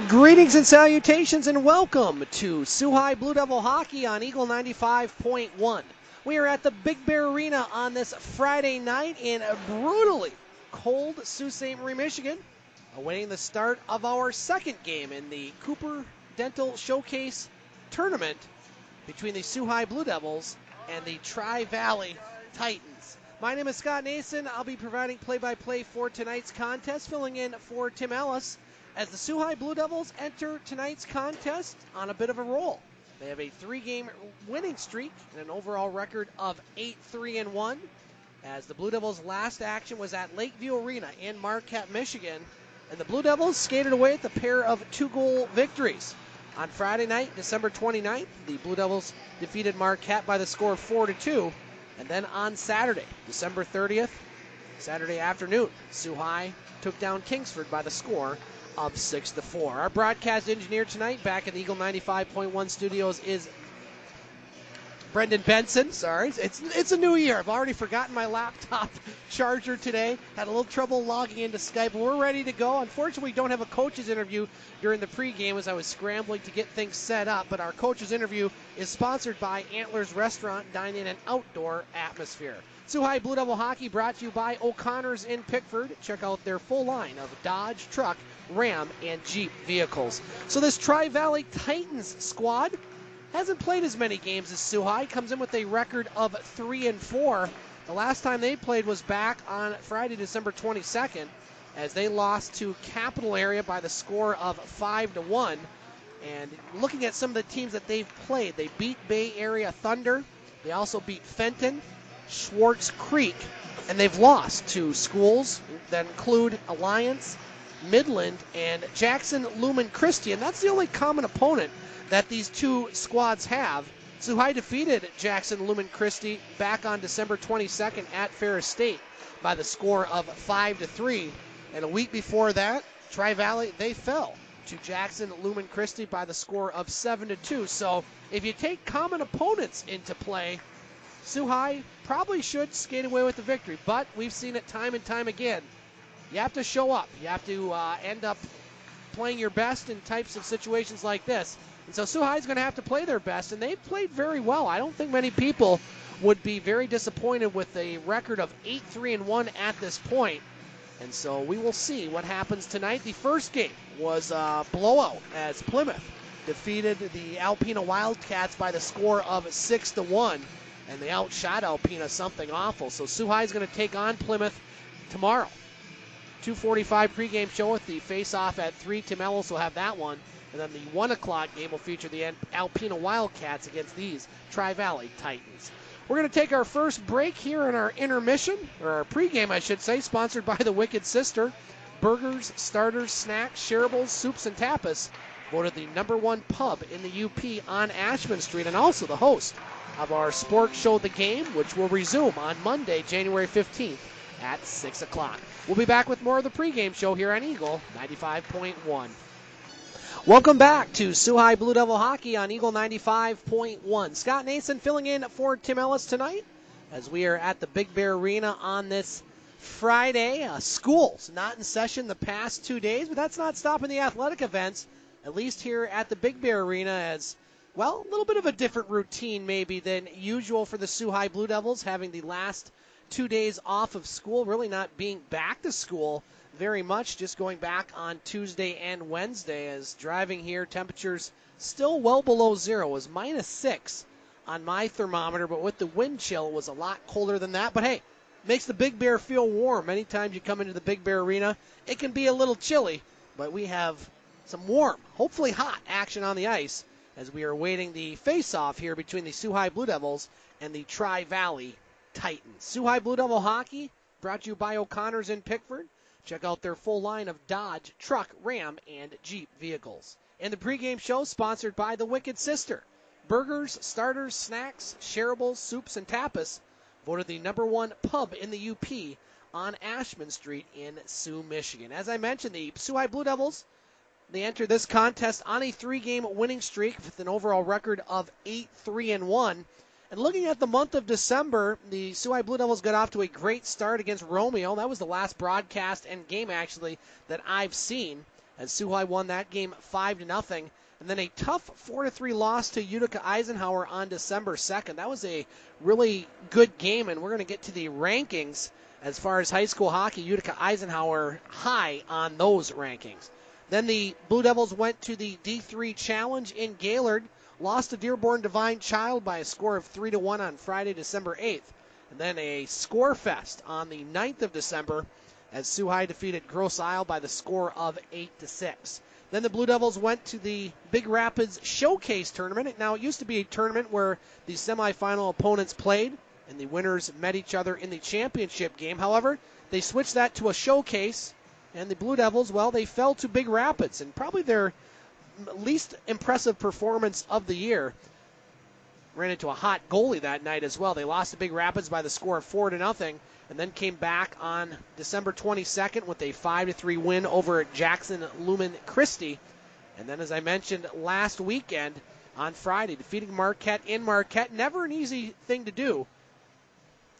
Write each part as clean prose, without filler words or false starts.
Greetings and salutations and welcome to Sault High Blue Devil Hockey on Eagle 95.1. We are at the Big Bear Arena on this Friday night in brutally cold Sault Ste. Marie, Michigan, awaiting the start of our second game in the Cooper Dental Showcase tournament between the Sault High Blue Devils and the Tri-Valley Titans. My name is Scott Nason. I'll be providing play-by-play for tonight's contest, filling in for Tim Ellis as the Sault High Blue Devils enter tonight's contest on a bit of a roll. They have a 3-game winning streak and an overall record of 8-3-1, as the Blue Devils' last action was at Lakeview Arena in Marquette, Michigan, and the Blue Devils skated away with a pair of 2-goal victories. On Friday night, December 29th, the Blue Devils defeated Marquette by the score of 4-2, and then on Saturday, December 30th, Saturday afternoon, Sault High took down Kingsford by the score of 6-4. Our broadcast engineer tonight back at the Eagle 95.1 studios is Brendan Benson. Sorry, it's a new year. I've already forgotten my laptop charger today. Had a little trouble logging into Skype, but we're ready to go. Unfortunately, we don't have a coach's interview during the pregame as I was scrambling to get things set up, but our coach's interview is sponsored by Antlers Restaurant, Dine-In, and Outdoor Atmosphere. Sault High Blue Devil Hockey brought to you by O'Connor's in Pickford. Check out their full line of Dodge, truck, Ram, and Jeep vehicles. So this Tri-Valley Titans squad hasn't played as many games as Sault High. Comes in with a record of 3-4. The last time they played was back on Friday, December 22nd, as they lost to Capital Area by the score of 5-1. And looking at some of the teams that they've played, they beat Bay Area Thunder. They also beat Fenton, Schwartz Creek, and they've lost to schools that include Alliance, Midland, and Jackson Lumen Christian. That's the only common opponent that these two squads have. Sault High defeated Jackson Lumen Christi back on December 22nd at Ferris State by the score of 5-3. And a week before that, Tri-Valley, they fell to Jackson Lumen Christi by the score of 7-2. So if you take common opponents into play, Sault High probably should skate away with the victory, but we've seen it time and time again. You have to show up. You have to end up playing your best in types of situations like this. And so Sault High is going to have to play their best, and they've played very well. I don't think many people would be very disappointed with a record of 8-3-1 at this point. And so we will see what happens tonight. The first game was a blowout as Plymouth defeated the Alpena Wildcats by the score of 6-1. And they outshot Alpena something awful. So Sault High is going to take on Plymouth tomorrow. 2:45 pregame show with the face-off at 3. Tim Ellis will have that one. And then the 1 o'clock game will feature the Alpena Wildcats against these Tri-Valley Titans. We're going to take our first break here in our intermission, or our pregame, I should say, sponsored by the Wicked Sister. Burgers, starters, snacks, shareables, soups, and tapas. Voted the #1 pub in the UP on Ashman Street, and also the host of our sports show, The Game, which will resume on Monday, January 15th at 6 o'clock. We'll be back with more of the pregame show here on Eagle 95.1. Welcome back to Sault High Blue Devil Hockey on Eagle 95.1. Scott Nason filling in for Tim Ellis tonight as we are at the Big Bear Arena on this Friday. School's not in session the past 2 days, but that's not stopping the athletic events, at least here at the Big Bear Arena, as well, a little bit of a different routine maybe than usual for the Sault High Blue Devils, having the last 2 days off of school, really not being back to school very much, just going back on Tuesday and Wednesday, as driving here, temperatures still well below zero. It was -6 on my thermometer, but with the wind chill, it was a lot colder than that. But hey, makes the Big Bear feel warm. Anytime you come into the Big Bear Arena, it can be a little chilly, but we have some warm, hopefully hot action on the ice as we are awaiting the face-off here between the Sault High Blue Devils and the Tri-Valley Titans. Sault High Blue Devil Hockey brought to you by O'Connor's in Pickford. Check out their full line of Dodge, truck, Ram, and Jeep vehicles. And the pregame show sponsored by the Wicked Sister. Burgers, starters, snacks, shareables, soups, and tapas. Voted the #1 pub in the UP on Ashman Street in Sault, Michigan. As I mentioned, the Sault High Blue Devils, they enter this contest on a 3-game winning streak with an overall record of 8-3-1. And looking at the month of December, the Sault High Blue Devils got off to a great start against Romeo. That was the last broadcast and game, actually, that I've seen. as Sault High won that game 5-0. And then a tough 4-3 loss to Utica Eisenhower on December 2nd. That was a really good game, and we're going to get to the rankings as far as high school hockey. Utica Eisenhower high on those rankings. Then the Blue Devils went to the D3 Challenge in Gaylord, lost to Dearborn Divine Child by a score of 3-1 on Friday, December 8th. And then a score fest on the 9th of December as Sault High defeated Grosse Isle by the score of 8-6. Then the Blue Devils went to the Big Rapids Showcase Tournament. Now, it used to be a tournament where the semifinal opponents played and the winners met each other in the championship game. However, they switched that to a showcase, and the Blue Devils, well, they fell to Big Rapids, and probably their least impressive performance of the year. Ran into a hot goalie that night as well. They lost to Big Rapids by the score of 4-0, and then came back on December 22nd with a 5-3 win over Jackson Lumen Christie. And then, as I mentioned last weekend on Friday, defeating Marquette in Marquette. Never an easy thing to do.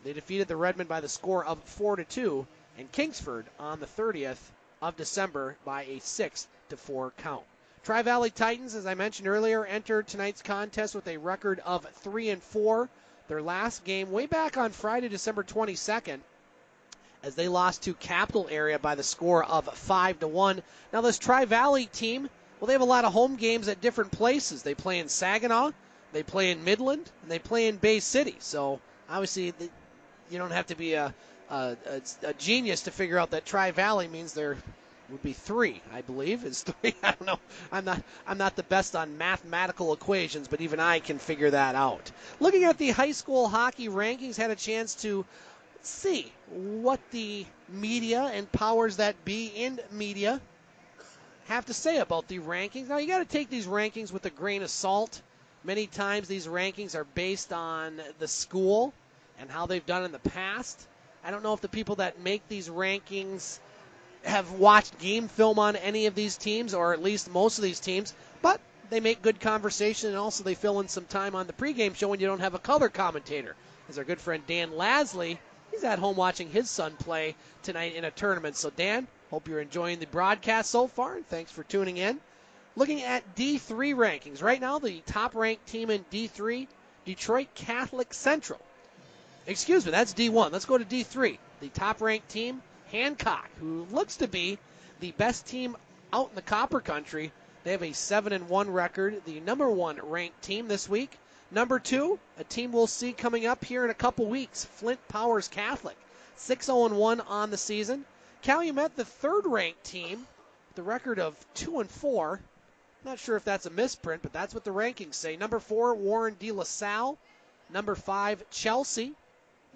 They defeated the Redmen by the score of 4-2, and Kingsford on the 30th of December by a 6-4 count. Tri-Valley Titans, as I mentioned earlier, entered tonight's contest with a record of 3-4. Their last game way back on Friday, December 22nd, as they lost to Capital Area by the score of 5-1. Now this Tri-Valley team, well, they have a lot of home games at different places. They play in Saginaw, they play in Midland, and they play in Bay City. So obviously you don't have to be a genius to figure out that Tri-Valley means there would be 3, I believe. Is 3? I don't know. I'm not the best on mathematical equations, but even I can figure that out. Looking at the high school hockey rankings, had a chance to see what the media and powers that be in media have to say about the rankings. Now, you got to take these rankings with a grain of salt. Many times these rankings are based on the school and how they've done in the past. I don't know if the people that make these rankings have watched game film on any of these teams, or at least most of these teams, but they make good conversation, and also they fill in some time on the pregame show when you don't have a color commentator. As our good friend Dan Lasley, he's at home watching his son play tonight in a tournament. So Dan, hope you're enjoying the broadcast so far, and thanks for tuning in. Looking at D3 rankings, right now the top-ranked team in D3, Detroit Catholic Central. Excuse me, that's D1. Let's go to D3. The top-ranked team, Hancock, who looks to be the best team out in the Copper Country. They have a 7-1 record, the number 1 ranked team this week. Number 2, a team we'll see coming up here in a couple weeks, Flint Powers Catholic, 6-1 on the season. Calumet, the 3rd ranked team, with a record of 2-4. Not sure if that's a misprint, but that's what the rankings say. Number 4, Warren de La Salle. Number 5, Chelsea.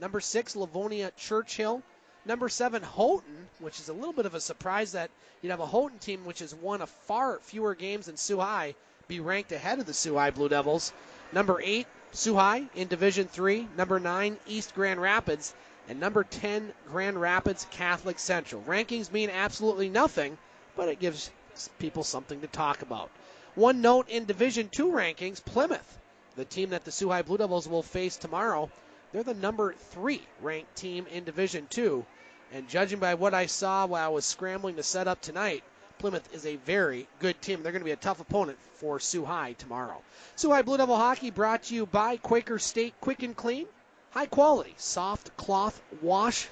Number 6, Livonia Churchill. Number 7, Houghton, which is a little bit of a surprise that you'd have a Houghton team which has won a far fewer games than Sault High be ranked ahead of the Sault High Blue Devils. Number 8, Sault High in Division 3. Number 9, East Grand Rapids. And number 10, Grand Rapids Catholic Central. Rankings mean absolutely nothing, but it gives people something to talk about. One note in Division 2 rankings, Plymouth, the team that the Sault High Blue Devils will face tomorrow, they're the number 3 ranked team in Division 2. And judging by what I saw while I was scrambling to set up tonight, Plymouth is a very good team. They're going to be a tough opponent for Sault High tomorrow. Sault High Blue Devil Hockey brought to you by Quaker State Quick and Clean. High quality, soft cloth wash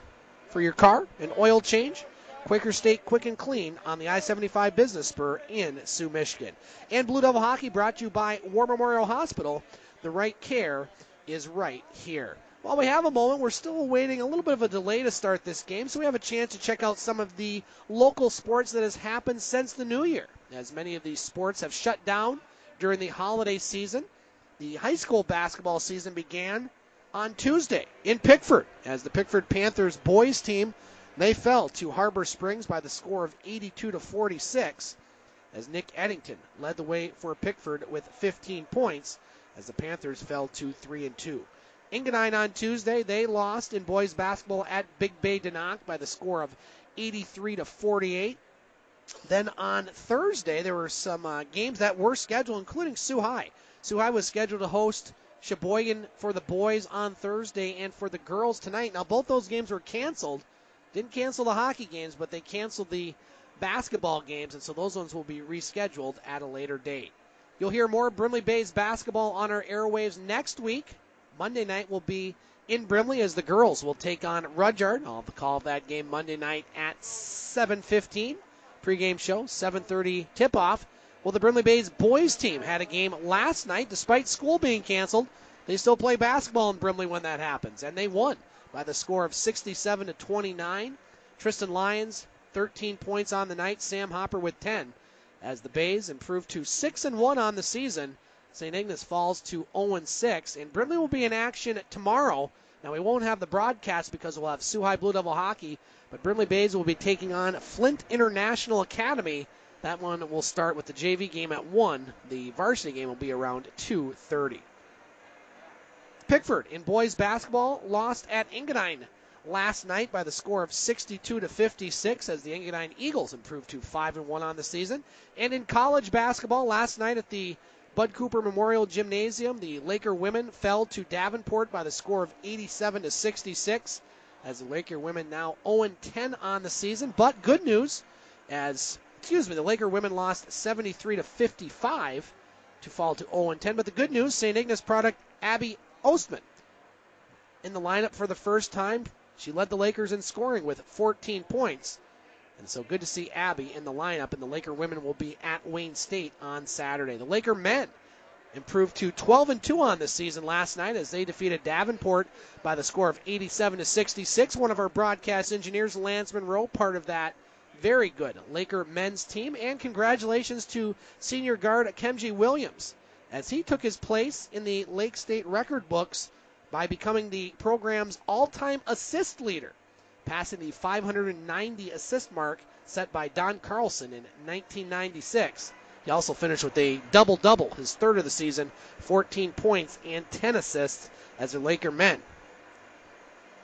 for your car and oil change. Quaker State Quick and Clean on the I-75 Business Spur in Sioux, Michigan. And Blue Devil Hockey brought to you by War Memorial Hospital. The right care is right here. While we have a moment, we're still awaiting a little bit of a delay to start this game, so we have a chance to check out some of the local sports that has happened since the new year, as many of these sports have shut down during the holiday season. The high school basketball season began on Tuesday in Pickford, as the Pickford Panthers boys team, they fell to Harbor Springs by the score of 82-46, as Nick Eddington led the way for Pickford with 15 points, as the Panthers fell to 3-2. Ingenine on Tuesday, they lost in boys basketball at Big Bay Denok by the score of 83-48. Then on Thursday, there were some games that were scheduled, including Sault High. Sault High was scheduled to host Sheboygan for the boys on Thursday and for the girls tonight. Now, both those games were canceled. Didn't cancel the hockey games, but they canceled the basketball games, and so those ones will be rescheduled at a later date. You'll hear more Brimley Bay's basketball on our airwaves next week. Monday night will be in Brimley as the girls will take on Rudyard. I'll have the call of that game Monday night at 7:15. Pre-game show, 7:30 tip-off. Well, the Brimley Bay's boys team had a game last night. Despite school being canceled, they still play basketball in Brimley when that happens, and they won by the score of 67-29. Tristan Lyons, 13 points on the night. Sam Hopper with 10. As the Bays improve to 6-1 on the season, St. Ignace falls to 0-6, and Brimley will be in action tomorrow. Now, we won't have the broadcast because we'll have Sault High Blue Devil hockey, but Brimley Bays will be taking on Flint International Academy. That one will start with the JV game at 1. The varsity game will be around 2:30. Pickford in boys basketball lost at Engadine last night by the score of 62-56 as the Engadine Eagles improved to 5-1 on the season. And in college basketball last night at the Bud Cooper Memorial Gymnasium, the Laker women fell to Davenport by the score of 87-66 as the Laker women now 0-10 on the season. But good news as, the Laker women lost 73-55 to fall to 0-10. But the good news, St. Ignace product Abby Ostman in the lineup for the first time. She led the Lakers in scoring with 14 points. And so good to see Abby in the lineup, and the Laker women will be at Wayne State on Saturday. The Laker men improved to 12-2 on this season last night as they defeated Davenport by the score of 87-66. One of our broadcast engineers, Lance Monroe, part of that very good Laker men's team. And congratulations to senior guard Kemji Williams as he took his place in the Lake State record books by becoming the program's all-time assist leader, passing the 590 assist mark set by Don Carlson in 1996. He also finished with a double-double, his third of the season, 14 points and 10 assists as the Laker men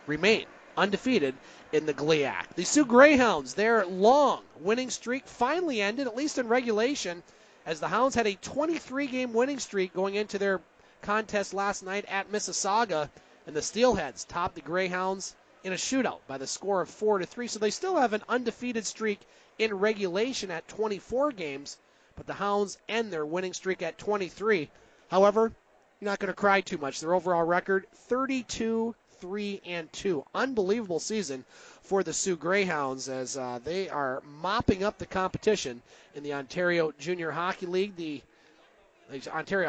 remain undefeated in the GLIAC. The Sioux Greyhounds, their long winning streak finally ended, at least in regulation, as the Hounds had a 23-game winning streak going into their contest last night at Mississauga, and the Steelheads topped the Greyhounds in a shootout by the score of 4-3. So they still have an undefeated streak in regulation at 24 games, but the Hounds end their winning streak at 23. However, you're not going to cry too much. Their overall record, 32-3-2. Unbelievable season for the Sioux Greyhounds as they are mopping up the competition in the Ontario Junior Hockey League. The Laker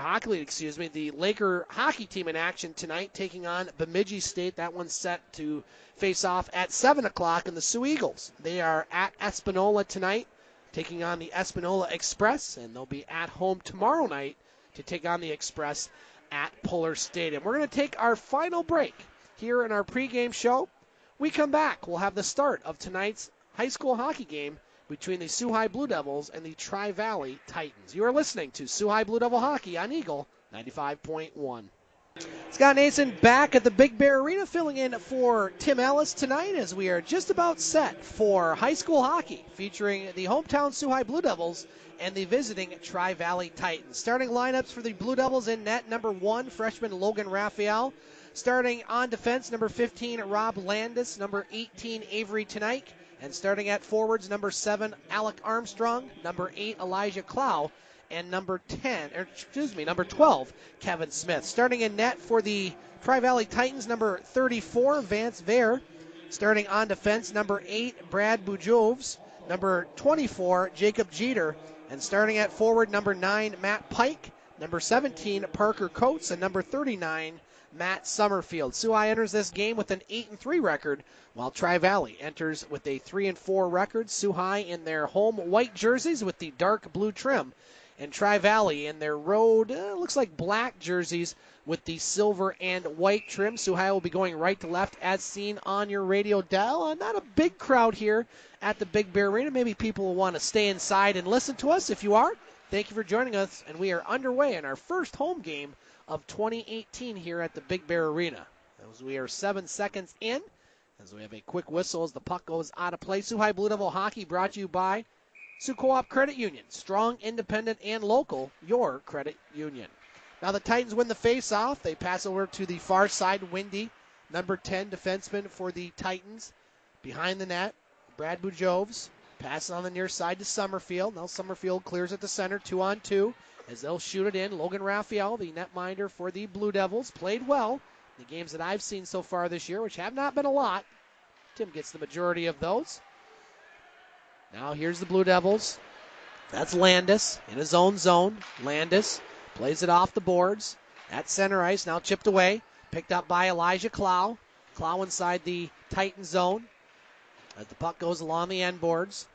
hockey team in action tonight taking on Bemidji State. That one's set to face off at 7 o'clock. And the Sioux Eagles, they are at Espanola tonight taking on the Espanola Express, and they'll be at home tomorrow night to take on the Express at Puller Stadium. We're going to take our final break here in our pregame show. We come back, we'll have the start of tonight's high school hockey game between the Sault High Blue Devils and the Tri-Valley Titans. You are listening to Sault High Blue Devil Hockey on Eagle 95.1. Scott Nason back at the Big Bear Arena filling in for Tim Ellis tonight as we are just about set for high school hockey featuring the hometown Sault High Blue Devils and the visiting Tri-Valley Titans. Starting lineups for the Blue Devils in net, number 1, freshman Logan Rafaelle. Starting on defense, number 15, Rob Landis. Number 18, Avery Tenike. And starting at forwards, number 7, Alec Armstrong. Number 8, Elijah Clow. And number 12, Kevin Smith. Starting in net for the Tri-Valley Titans, number 34, Vance Vare. Starting on defense, number 8, Brad Bujoves. Number 24, Jacob Jeter. And starting at forward, number 9, Matt Pike. Number 17, Parker Coates. And number 39, Matt Summerfield. Sault High enters this game with an 8-3 record, while Tri-Valley enters with a 3-4 record. Sault High in their home white jerseys with the dark blue trim, and Tri-Valley in their road, looks like black jerseys with the silver and white trim. Sault High will be going right to left as seen on your radio dial. Not a big crowd here at the Big Bear Arena. Maybe people will want to stay inside and listen to us. If you are, thank you for joining us, and we are underway in our first home game of 2018 here at the Big Bear Arena. As we are 7 seconds in, as we have a quick whistle as the puck goes out of play. Sault High Blue Devil Hockey brought to you by Sioux Co-op Credit Union. Strong, independent, and local, your credit union. Now the Titans win the face-off. They pass over to the far side, Windy, number 10 defenseman for the Titans. Behind the net, Brad Bujoves Passes on the near side to Summerfield. Now Summerfield clears it to center, 2-on-2, as they'll shoot it in. Logan Rafaelle, the netminder for the Blue Devils, played well. The games that I've seen so far this year, which have not been a lot, Tim gets the majority of those. Now here's the Blue Devils. That's Landis in his own zone. Landis plays it off the boards. At center ice, now chipped away. Picked up by Elijah Clow. Clow inside the Titan zone as the puck goes along the end boards.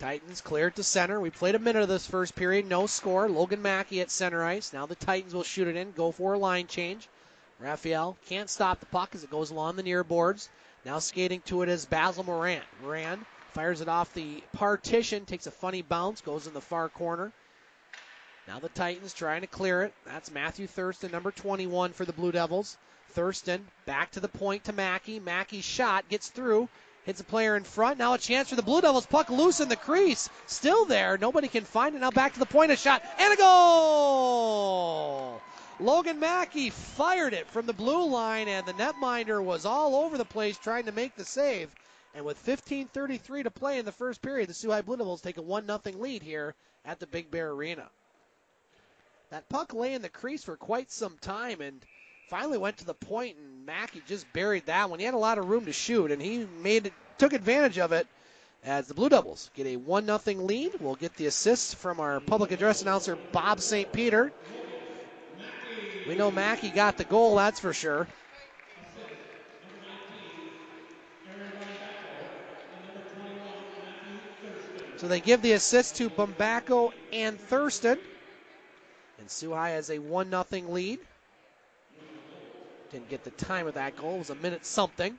Titans clear it to center. We played a minute of this first period. No score. Logan Mackey at center ice. Now the Titans will shoot it in. Go for a line change. Rafaelle can't stop the puck as it goes along the near boards. Now skating to it is Basil Moran. Moran fires it off the partition. Takes a funny bounce. Goes in the far corner. Now the Titans trying to clear it. That's Matthew Thurston, number 21 for the Blue Devils. Thurston back to the point to Mackey. Mackey's shot gets through. Hits a player in front. Now a chance for the Blue Devils. Puck loose in the crease. Still there. Nobody can find it. Now back to the point. A shot. And a goal! Logan Mackey fired it from the blue line, and the netminder was all over the place trying to make the save. And with 15:33 to play in the first period, the Sault High Blue Devils take a 1-0 lead here at the Big Bear Arena. That puck lay in the crease for quite some time and finally went to the point, and Mackey just buried that one. He had a lot of room to shoot, and he took advantage of it as the Blue Devils get a 1-0 lead. We'll get the assists from our public address announcer, Bob St. Peter. We know Mackey got the goal, that's for sure. So they give the assist to Bumbaco and Thurston. And Sault High has a 1-0 lead. Didn't get the time of that goal. It was a minute something.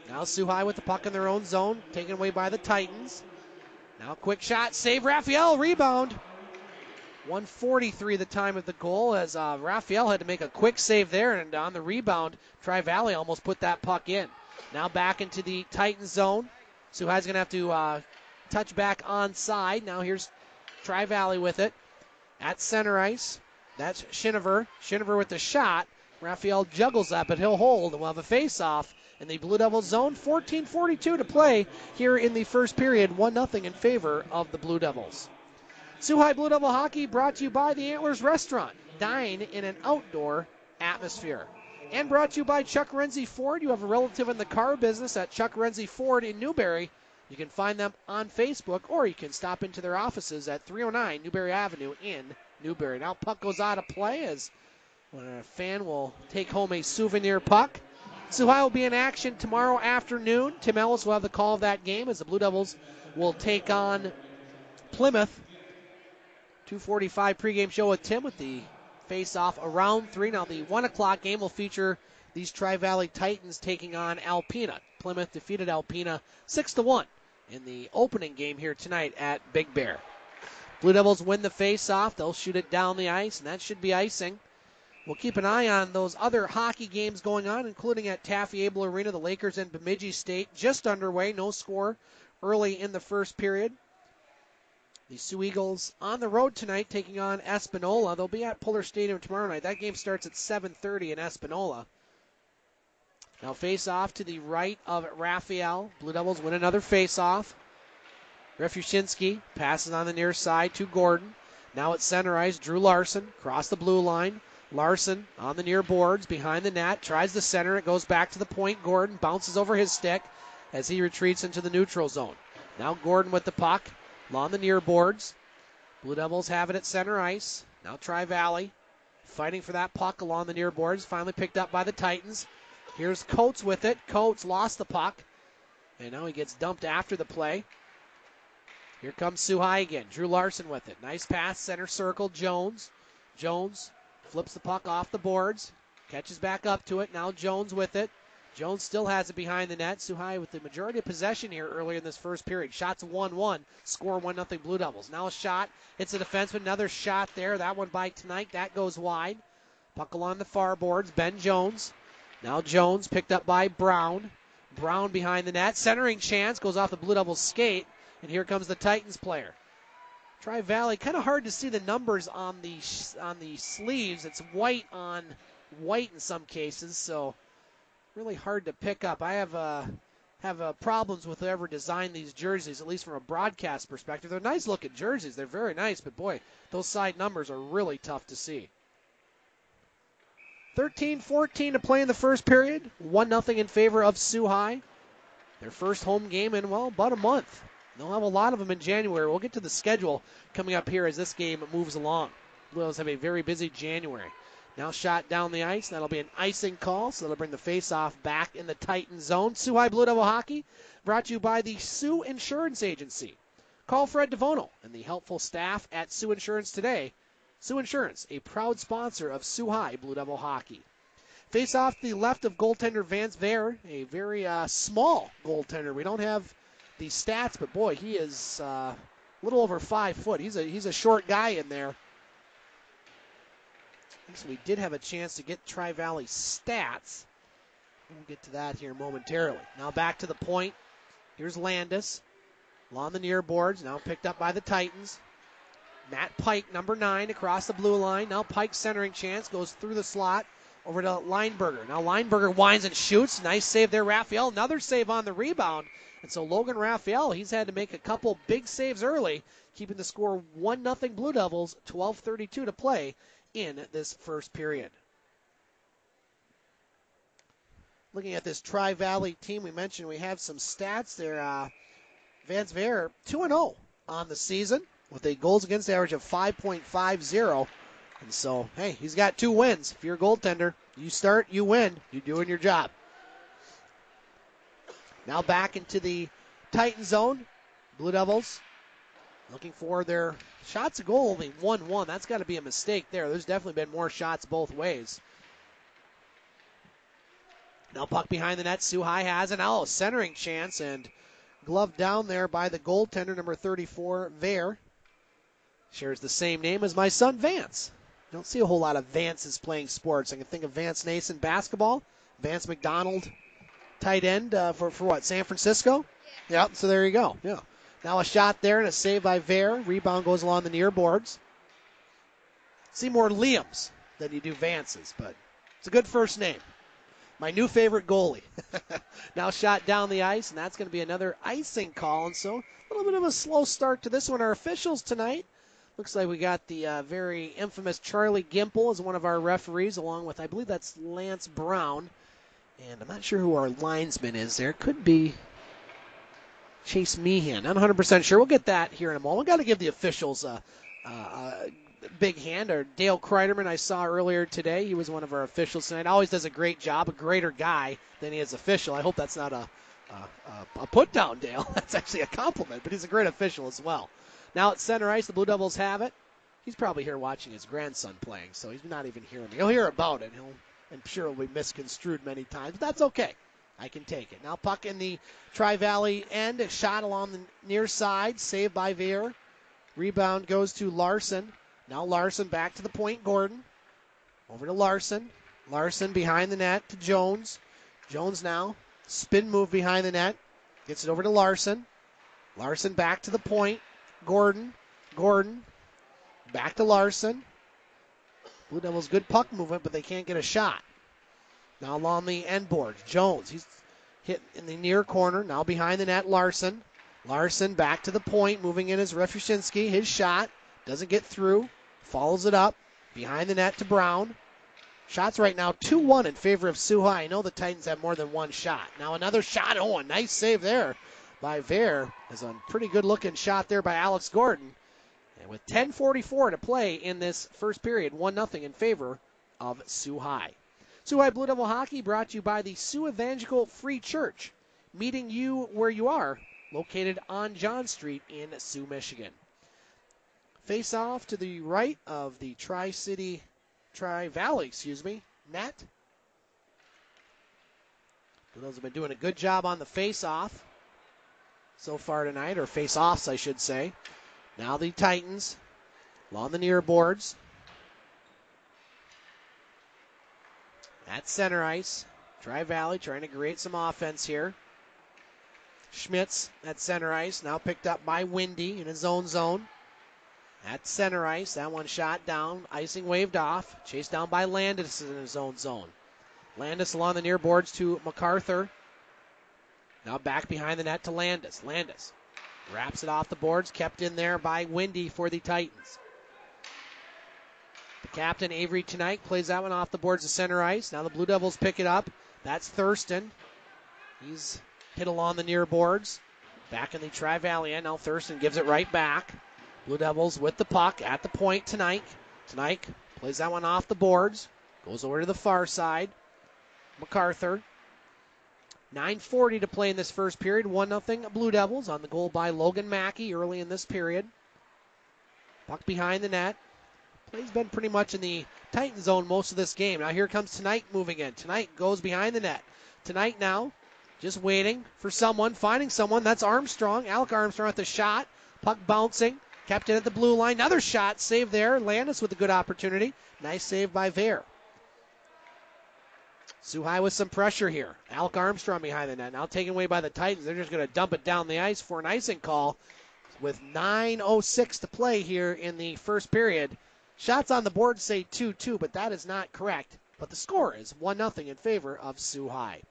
Now Sault High with the puck in their own zone, taken away by the Titans. Now quick shot, save Rafaelle, rebound. 1:43 the time of the goal as Rafaelle had to make a quick save there, and on the rebound, Tri-Valley almost put that puck in. Now back into the Titans zone. Sault High's going to have to touch back onside. Now here's Tri-Valley with it. At center ice, that's Schinover. Schinover with the shot. Rafaelle juggles that, but he'll hold, and we'll have a face-off in the Blue Devils zone. 14:42 to play here in the first period. 1-0 in favor of the Blue Devils. Sault High Blue Devil Hockey brought to you by the Antlers Restaurant. Dine in an outdoor atmosphere. And brought to you by Chuck Renzi Ford. You have a relative in the car business at Chuck Renzi Ford in Newberry. You can find them on Facebook, or you can stop into their offices at 309 Newberry Avenue in Newberry. Now puck goes out of play as a fan will take home a souvenir puck. Sault High will be in action tomorrow afternoon. Tim Ellis will have the call of that game as the Blue Devils will take on Plymouth. 2:45 pregame show with Tim with the face-off around 3. Now the 1 o'clock game will feature these Tri-Valley Titans taking on Alpena. Plymouth defeated Alpena 6-1 in the opening game here tonight at Big Bear. Blue Devils win the face-off. They'll shoot it down the ice, and that should be icing. We'll keep an eye on those other hockey games going on, including at Taffy Able Arena, the Lakers and Bemidji State just underway. No score early in the first period. The Sioux Eagles on the road tonight taking on Espanola. They'll be at Puller Stadium tomorrow night. That game starts at 7:30 in Espanola. Now face-off to the right of Rafaelle. Blue Devils win another face-off. Refushinski passes on the near side to Gordon. Now at center ice, Drew Larson across the blue line. Larson on the near boards behind the net. Tries the center. It goes back to the point. Gordon bounces over his stick as he retreats into the neutral zone. Now Gordon with the puck along the near boards. Blue Devils have it at center ice. Now Tri-Valley fighting for that puck along the near boards. Finally picked up by the Titans. Here's Coates with it. Coates lost the puck. And now he gets dumped after the play. Here comes Sault High again. Drew Larson with it. Nice pass, center circle, Jones. Jones flips the puck off the boards. Catches back up to it. Now Jones with it. Jones still has it behind the net. Sault High with the majority of possession here early in this first period. Shots 1-1. Score 1-0 Blue Devils. Now a shot. It's a defenseman. Another shot there. That one by Tonight. That goes wide. Puck along the far boards. Ben Jones. Now Jones picked up by Brown. Brown behind the net. Centering chance. Goes off the Blue Devils skate. And here comes the Titans player. Tri-Valley, kind of hard to see the numbers on the sleeves. It's white on white in some cases, so really hard to pick up. I have have problems with whoever designed these jerseys, at least from a broadcast perspective. They're nice looking jerseys. They're very nice, but boy, those side numbers are really tough to see. 13-14 to play in the first period. 1-0 in favor of Sault High. Their first home game in, well, about a month. They'll have a lot of them in January. We'll get to the schedule coming up here as this game moves along. Blue Devils have a very busy January. Now shot down the ice. That'll be an icing call, so that'll bring the face-off back in the Titan zone. Sault High Blue Devil Hockey brought to you by the Sioux Insurance Agency. Call Fred DeVono and the helpful staff at Sioux Insurance today. Sioux Insurance, a proud sponsor of Sault High Blue Devil Hockey. Face off to the left of goaltender Vance Veer, a very small goaltender. We don't have the stats, but boy, he is a little over 5 foot. He's a short guy in there. So we did have a chance to get Tri-Valley stats. We'll get to that here momentarily. Now back to the point. Here's Landis along the near boards. Now picked up by the Titans. Matt Pike, number 9, across the blue line. Now Pike's centering chance goes through the slot over to Lineberger. Now Lineberger winds and shoots. Nice save there, Rafaelle. Another save on the rebound. And so Logan Rafaelle, he's had to make a couple big saves early, keeping the score 1-0 Blue Devils, 12:32 to play in this first period. Looking at this Tri-Valley team, we mentioned we have some stats there. Vance Veer, 2-0 on the season with a goals against average of 5.50. And so, hey, he's got 2 wins. If you're a goaltender, you start, you win. You're doing your job. Now back into the Titan zone. Blue Devils looking for their shots a goal, only 1-1. That's got to be a mistake there. There's definitely been more shots both ways. Now puck behind the net. Sault High has an centering chance, and gloved down there by the goaltender, number 34, Veer. Shares the same name as my son, Vance. Don't see a whole lot of Vances playing sports. I can think of Vance Nason basketball, Vance McDonald, tight end for what, San Francisco? Yeah, so there you go. Yeah. Now a shot there and a save by Veer. Rebound goes along the near boards. See more Liams than you do Vances, but it's a good first name. My new favorite goalie. Now shot down the ice, and that's going to be another icing call. And so a little bit of a slow start to this one. Our officials tonight, looks like we got the very infamous Charlie Gimple as one of our referees, along with, I believe that's Lance Brown. And I'm not sure who our linesman is there. Could be Chase Meehan. Not 100% sure. We'll get that here in a moment. We've got to give the officials a big hand. Or Dale Kreiderman, I saw earlier today. He was one of our officials tonight. Always does a great job, a greater guy than he is official. I hope that's not a put down, Dale. That's actually a compliment, but he's a great official as well. Now at center ice, the Blue Devils have it. He's probably here watching his grandson playing, so he's not even hearing me. He'll hear about it. I'm sure it'll be misconstrued many times, but that's okay. I can take it. Now puck in the Tri-Valley end. A shot along the near side. Saved by Veer. Rebound goes to Larson. Now Larson back to the point. Gordon. Over to Larson. Larson behind the net to Jones. Jones now. Spin move behind the net. Gets it over to Larson. Larson back to the point. Gordon. Gordon. Back to Larson. Blue Devils good puck movement, but they can't get a shot. Now along the end boards. Jones. He's hit in the near corner. Now behind the net, Larson. Larson back to the point. Moving in is Refushinski. His shot. Doesn't get through. Follows it up. Behind the net to Brown. Shots right now 2-1 in favor of Sault High. I know the Titans have more than one shot. Now another shot. Oh, a nice save there by Veer. There's a pretty good looking shot there by Alex Gordon. And with 10:44 to play in this first period, 1-0 in favor of Sault High. Sault High Blue Devil Hockey brought to you by the Sioux Evangelical Free Church, meeting you where you are, located on John Street in Sioux, Michigan. Face off to the right of the Tri-Valley, net. Blue Devils have been doing a good job on the face-off so far tonight, or face-offs, I should say. Now the Titans along the near boards. At center ice, Tri-Valley trying to create some offense here. Schmitz at center ice, now picked up by Windy in his own zone. At center ice, that one shot down, icing waved off, chased down by Landis in his own zone. Landis along the near boards to MacArthur. Now back behind the net to Landis. Landis wraps it off the boards, kept in there by Windy for the Titans. The captain, Avery Tonight, plays that one off the boards to center ice. Now the Blue Devils pick it up. That's Thurston. He's hit along the near boards. Back in the Tri-Valley end. Now Thurston gives it right back. Blue Devils with the puck at the point tonight. Tonight plays that one off the boards. Goes over to the far side. MacArthur. 9:40 to play in this first period. 1-0 Blue Devils on the goal by Logan Mackey early in this period. Puck behind the net. Play's been pretty much in the Titan zone most of this game. Now here comes Tonight moving in. Tonight goes behind the net. Tonight now just waiting for someone, finding someone. That's Armstrong. Alec Armstrong at the shot. Puck bouncing. Kept in at the blue line. Another shot. Save there. Landis with a good opportunity. Nice save by Vare. Sault High with some pressure here. Alec Armstrong behind the net. Now taken away by the Titans. They're just going to dump it down the ice for an icing call with 9:06 to play here in the first period. Shots on the board say 2-2, but that is not correct. But the score is 1-0 in favor of Sault High.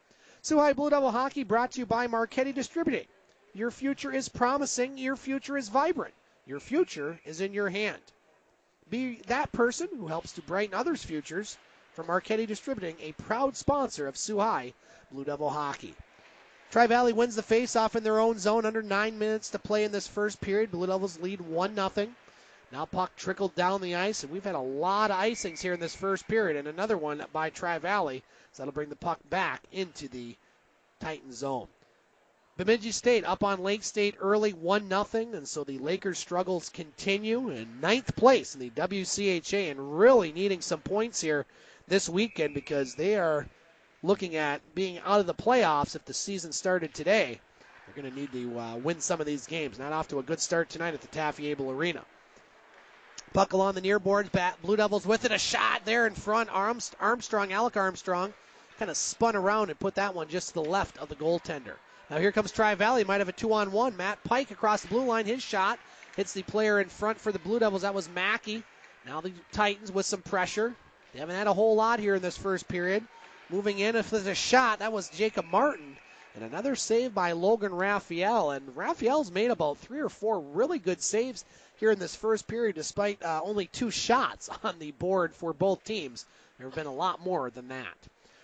Sault High Blue Devil Hockey brought to you by Marchetti Distributing. Your future is promising. Your future is vibrant. Your future is in your hand. Be that person who helps to brighten others' futures. From Marchetti Distributing, a proud sponsor of Sault High Blue Devil Hockey. Tri-Valley wins the face-off in their own zone. Under 9 minutes to play in this first period. Blue Devils lead 1-0. Now puck trickled down the ice, and we've had a lot of icings here in this first period, and another one by Tri-Valley. So that'll bring the puck back into the Titan zone. Bemidji State up on Lake State early, 1-0, and so the Lakers' struggles continue in 9th place in the WCHA and really needing some points here this weekend because they are looking at being out of the playoffs if the season started today. They're going to need to win some of these games. Not off to a good start tonight at the Taffy Able Arena. Puck along the near boards. Blue Devils with it. A shot there in front. Armstrong, Alec Armstrong, kind of spun around and put that one just to the left of the goaltender. Now here comes Tri-Valley. Might have a 2-on-1. Matt Pike across the blue line. His shot hits the player in front for the Blue Devils. That was Mackey. Now the Titans with some pressure. They haven't had a whole lot here in this first period. Moving in, if there's a shot, that was Jacob Martin. And another save by Logan Rafaelle. And Raphael's made about 3 or 4 really good saves here in this first period, despite only 2 shots on the board for both teams. There have been a lot more than that.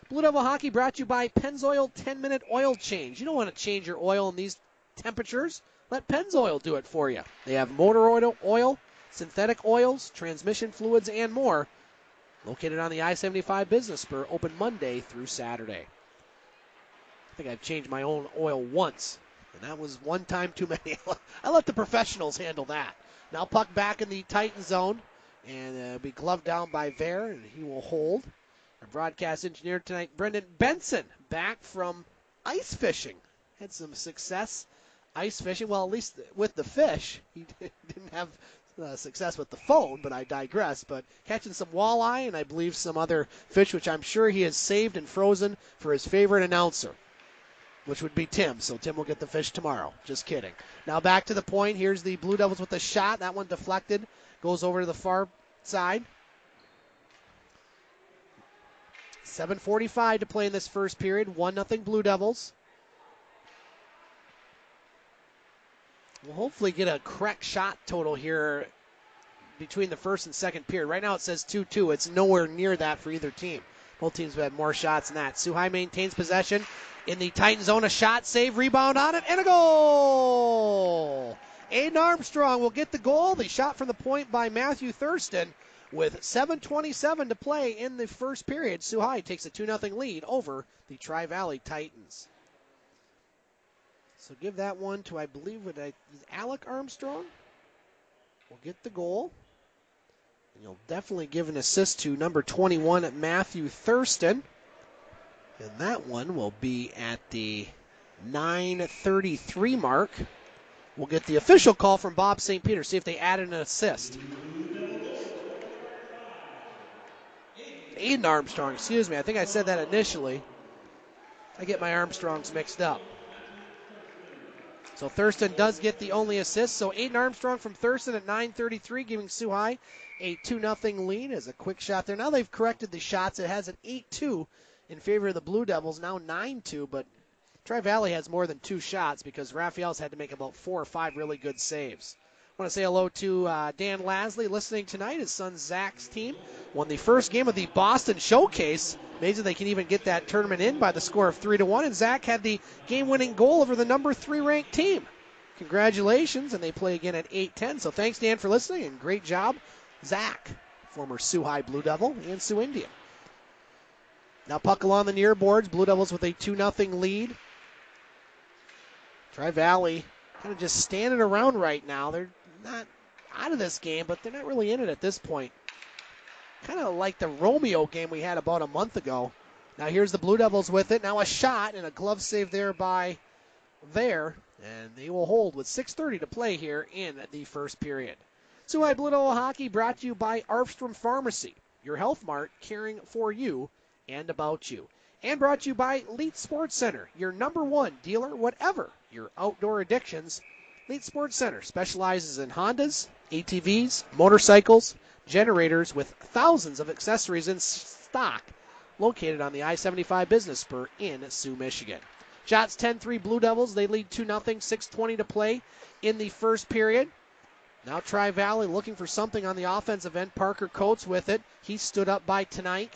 Blue Devil Hockey brought to you by Pennzoil 10-minute oil change. You don't want to change your oil in these temperatures. Let Pennzoil do it for you. They have motor oil, synthetic oils, transmission fluids, and more. Located on the I-75 Business Spur, open Monday through Saturday. I think I've changed my own oil once, and that was one time too many. I let the professionals handle that. Now puck back in the Titan zone, and it'll be gloved down by Vare, and he will hold. Our broadcast engineer tonight, Brendan Benson, back from ice fishing. Had some success ice fishing. Well, at least with the fish. He didn't have success with the phone, but I digress. But catching some walleye and I believe some other fish, which I'm sure he has saved and frozen for his favorite announcer, which would be Tim. So Tim will get the fish tomorrow. Just kidding. Now back to the point. Here's the Blue Devils with a shot. That one deflected. Goes over to the far side. 7:45 to play in this first period. 1-0 Blue Devils. We'll hopefully get a correct shot total here between the first and second period. Right now it says 2-2. It's nowhere near that for either team. Both teams have had more shots than that. Sault High maintains possession in the Titan zone. A shot, save, rebound on it, and a goal! Aiden Armstrong will get the goal. The shot from the point by Matthew Thurston. With 7:27 to play in the first period, Sault High takes a 2-0 lead over the Tri-Valley Titans. So give that one to, I believe, Alec Armstrong will get the goal. And you'll definitely give an assist to number 21, Matthew Thurston. And that one will be at the 9:33 mark. We'll get the official call from Bob St. Peter, see if they added an assist. Aiden Armstrong, excuse me. I think I said that initially. I get my Armstrongs mixed up. So Thurston does get the only assist. So Aiden Armstrong from Thurston at 9:33, giving Sault High a 2-0 lead as a quick shot there. Now they've corrected the shots. It has an 8-2 in favor of the Blue Devils, now 9-2, but Tri-Valley has more than 2 shots because Rafaelle's had to make about 4 or 5 really good saves. I want to say hello to Dan Lasley listening tonight. His son Zach's team won the first game of the Boston Showcase. Amazing they can even get that tournament in by the score of 3-1. And Zach had the game-winning goal over the number 3 ranked team. Congratulations, and they play again at 8:10. So thanks, Dan, for listening, and great job, Zach, former Sault High Blue Devil and Sioux Indian. Now puck along the near boards. Blue Devils with a 2-0 lead. Tri-Valley kind of just standing around right now. They're not out of this game, but they're not really in it at this point. Kind of like the Romeo game we had about a month ago. Now here's the Blue Devils with it. Now a shot and a glove save there by There. And they will hold with 6:30 to play here in the first period. Sault High Blue Devil Hockey brought to you by Armstrong Pharmacy, your health mart caring for you and about you. And brought to you by Elite Sports Center, your #1 dealer, whatever your outdoor addictions. Elite Sports Center specializes in Hondas, ATVs, motorcycles, generators with thousands of accessories in stock, located on the I-75 Business Spur in Sioux, Michigan. Shots 10-3 Blue Devils. They lead 2-0, 6:20 to play in the first period. Now Tri-Valley looking for something on the offensive end. Parker Coates with it. He stood up by Tonight.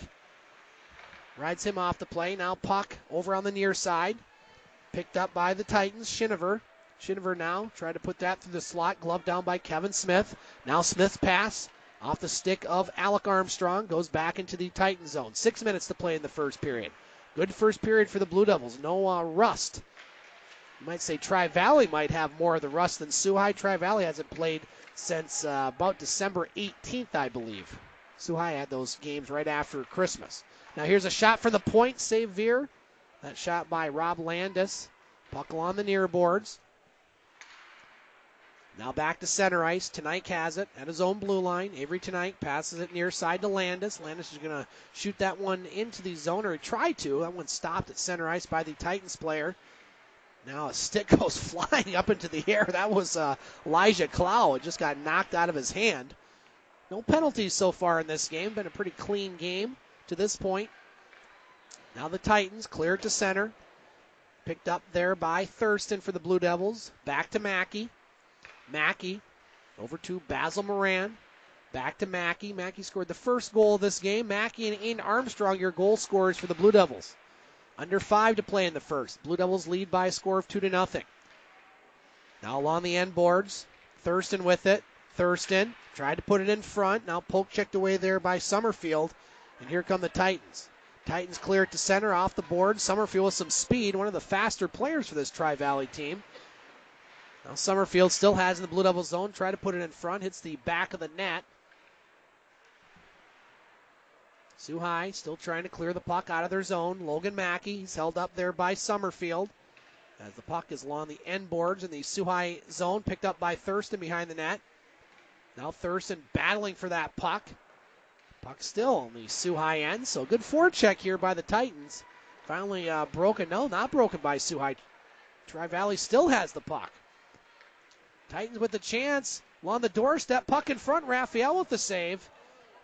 Rides him off the play. Now puck over on the near side. Picked up by the Titans. Schinover. Schinover now tried to put that through the slot. Glove down by Kevin Smith. Now Smith's pass off the stick of Aiden Armstrong. Goes back into the Titan zone. 6 minutes to play in the first period. Good first period for the Blue Devils. No rust. You might say Tri-Valley might have more of the rust than Sault High. Tri-Valley hasn't played since about December 18th, I believe. Sault High had those games right after Christmas. Now here's a shot from the point. Save Veer. That shot by Rob Landis. Puck along the near boards. Now back to center ice. Tonight has it at his own blue line. Avery Tonight passes it near side to Landis. Landis is going to shoot that one into the zone, or he tried to. That one stopped at center ice by the Titans player. Now a stick goes flying up into the air. That was Elijah Clow. It just got knocked out of his hand. No penalties so far in this game. Been a pretty clean game to this point. Now the Titans clear it to center. Picked up there by Thurston for the Blue Devils. Back to Mackey. Mackey over to Basil Moran. Back to Mackey. Mackey scored the first goal of this game. Mackey and Aiden Armstrong, your goal scorers for the Blue Devils. Under 5 to play in the first. Blue Devils lead by a score of 2-0. Now along the end boards. Thurston with it. Thurston tried to put it in front. Now poke checked away there by Summerfield. And here come the Titans. Titans clear it to center off the board. Summerfield with some speed. One of the faster players for this Tri-Valley team. Now Summerfield still has in the Blue Devils zone. Try to put it in front. Hits the back of the net. Sault High still trying to clear the puck out of their zone. Logan Mackey, he's held up there by Summerfield. As the puck is along the end boards in the Sault High zone. Picked up by Thurston behind the net. Now Thurston battling for that puck. Puck still on the Sault High end. So good forecheck here by the Titans. Finally broken. No, not broken by Sault High. Tri-Valley still has the puck. Titans with the chance. Along the doorstep. Puck in front. Rafaelle with the save.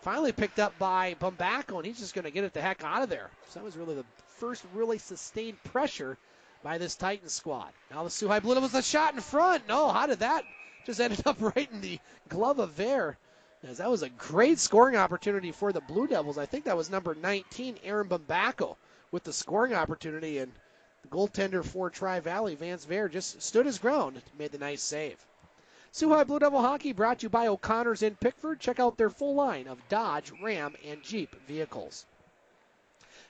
Finally picked up by Bumbacco, and he's just going to get it the heck out of there. So that was really the first really sustained pressure by this Titans squad. Now the Sault High Blue Devils, a shot in front. No, how did that just ended up right in the glove of Ver? As that was a great scoring opportunity for the Blue Devils. I think that was number 19, Aaron Bumbacco, with the scoring opportunity. And the goaltender for Tri-Valley, Vance Ver, just stood his ground and made the nice save. Sault High Blue Devil Hockey brought to you by O'Connor's in Pickford. Check out their full line of Dodge, Ram, and Jeep vehicles.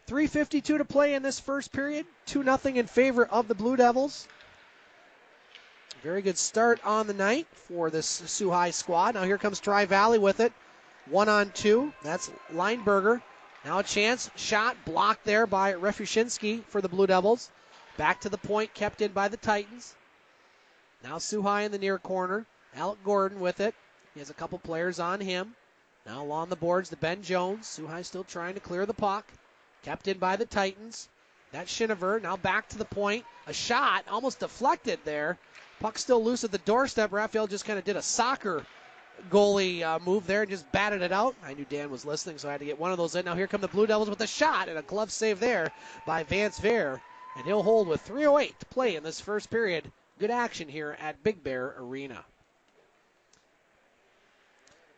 3:52 to play in this first period. 2-0 in favor of the Blue Devils. Very good start on the night for this Sault High squad. Now here comes Tri-Valley with it. 1-on-2. That's Lineberger. Now a chance. Shot blocked there by Refushinsky for the Blue Devils. Back to the point, kept in by the Titans. Now Sault High in the near corner. Alec Gordon with it. He has a couple players on him. Now along the boards to Ben Jones. Sault High still trying to clear the puck. Kept in by the Titans. That's Schinover. Now back to the point. A shot almost deflected there. Puck still loose at the doorstep. Rafaelle just kind of did a soccer goalie move there and just batted it out. I knew Dan was listening, so I had to get one of those in. Now here come the Blue Devils with a shot and a glove save there by Vance Ver. And he'll hold with 3:08 to play in this first period. Good action here at Big Bear Arena.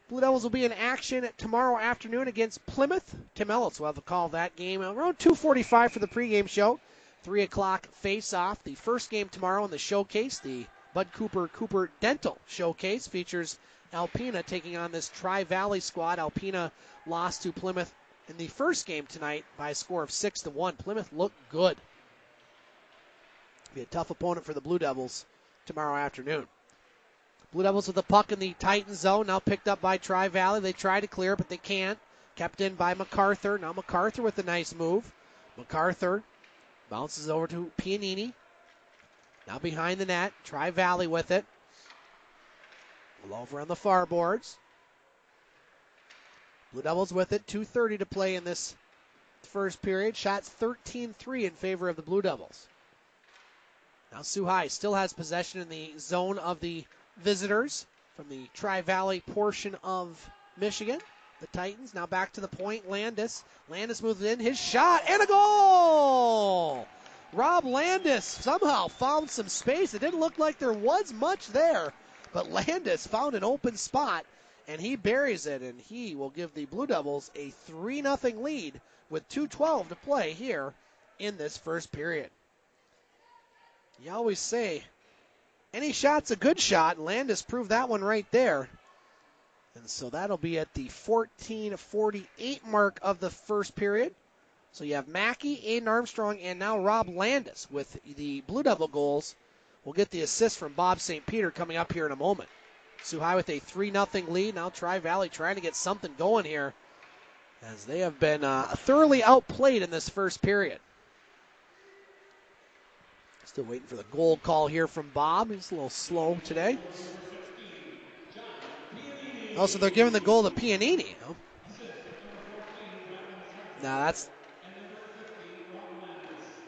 Blue Devils will be in action tomorrow afternoon against Plymouth. Tim Ellis will have the call of that game around 2:45 for the pregame show. 3 o'clock face-off. The first game tomorrow in the showcase, the Bud Cooper Dental Showcase, features Alpena taking on this Tri-Valley squad. Alpena lost to Plymouth in the first game tonight by a score of 6-1. Plymouth looked good. Be a tough opponent for the Blue Devils tomorrow afternoon. Blue Devils with the puck in the Titan zone, now picked up by Tri-Valley. They try to clear, but they can't. Kept in by MacArthur. Now MacArthur with a nice move. MacArthur bounces over to Pianini. Now behind the net. Tri-Valley with it. Well, over on the far boards. Blue Devils with it. 2:30 to play in this first period. Shots 13-3 in favor of the Blue Devils. Now Sault High still has possession in the zone of the visitors from the Tri-Valley portion of Michigan. The Titans now back to the point. Landis moves in. His shot and a goal! Rob Landis somehow found some space. It didn't look like there was much there, but Landis found an open spot, and he buries it, and he will give the Blue Devils a 3-0 lead with 2:12 to play here in this first period. You always say any shot's a good shot, and Landis proved that one right there. And so that'll be at the 14:48 mark of the first period. So you have Mackey, Aiden Armstrong, and now Rob Landis with the Blue Devil goals. We'll get the assist from Bob St. Peter coming up here in a moment. Sault High with a 3-0 lead. Now Tri-Valley trying to get something going here, as they have been thoroughly outplayed in this first period. Still waiting for the goal call here from Bob. He's a little slow today. Also, they're giving the goal to Pianini. Oh. Now that's...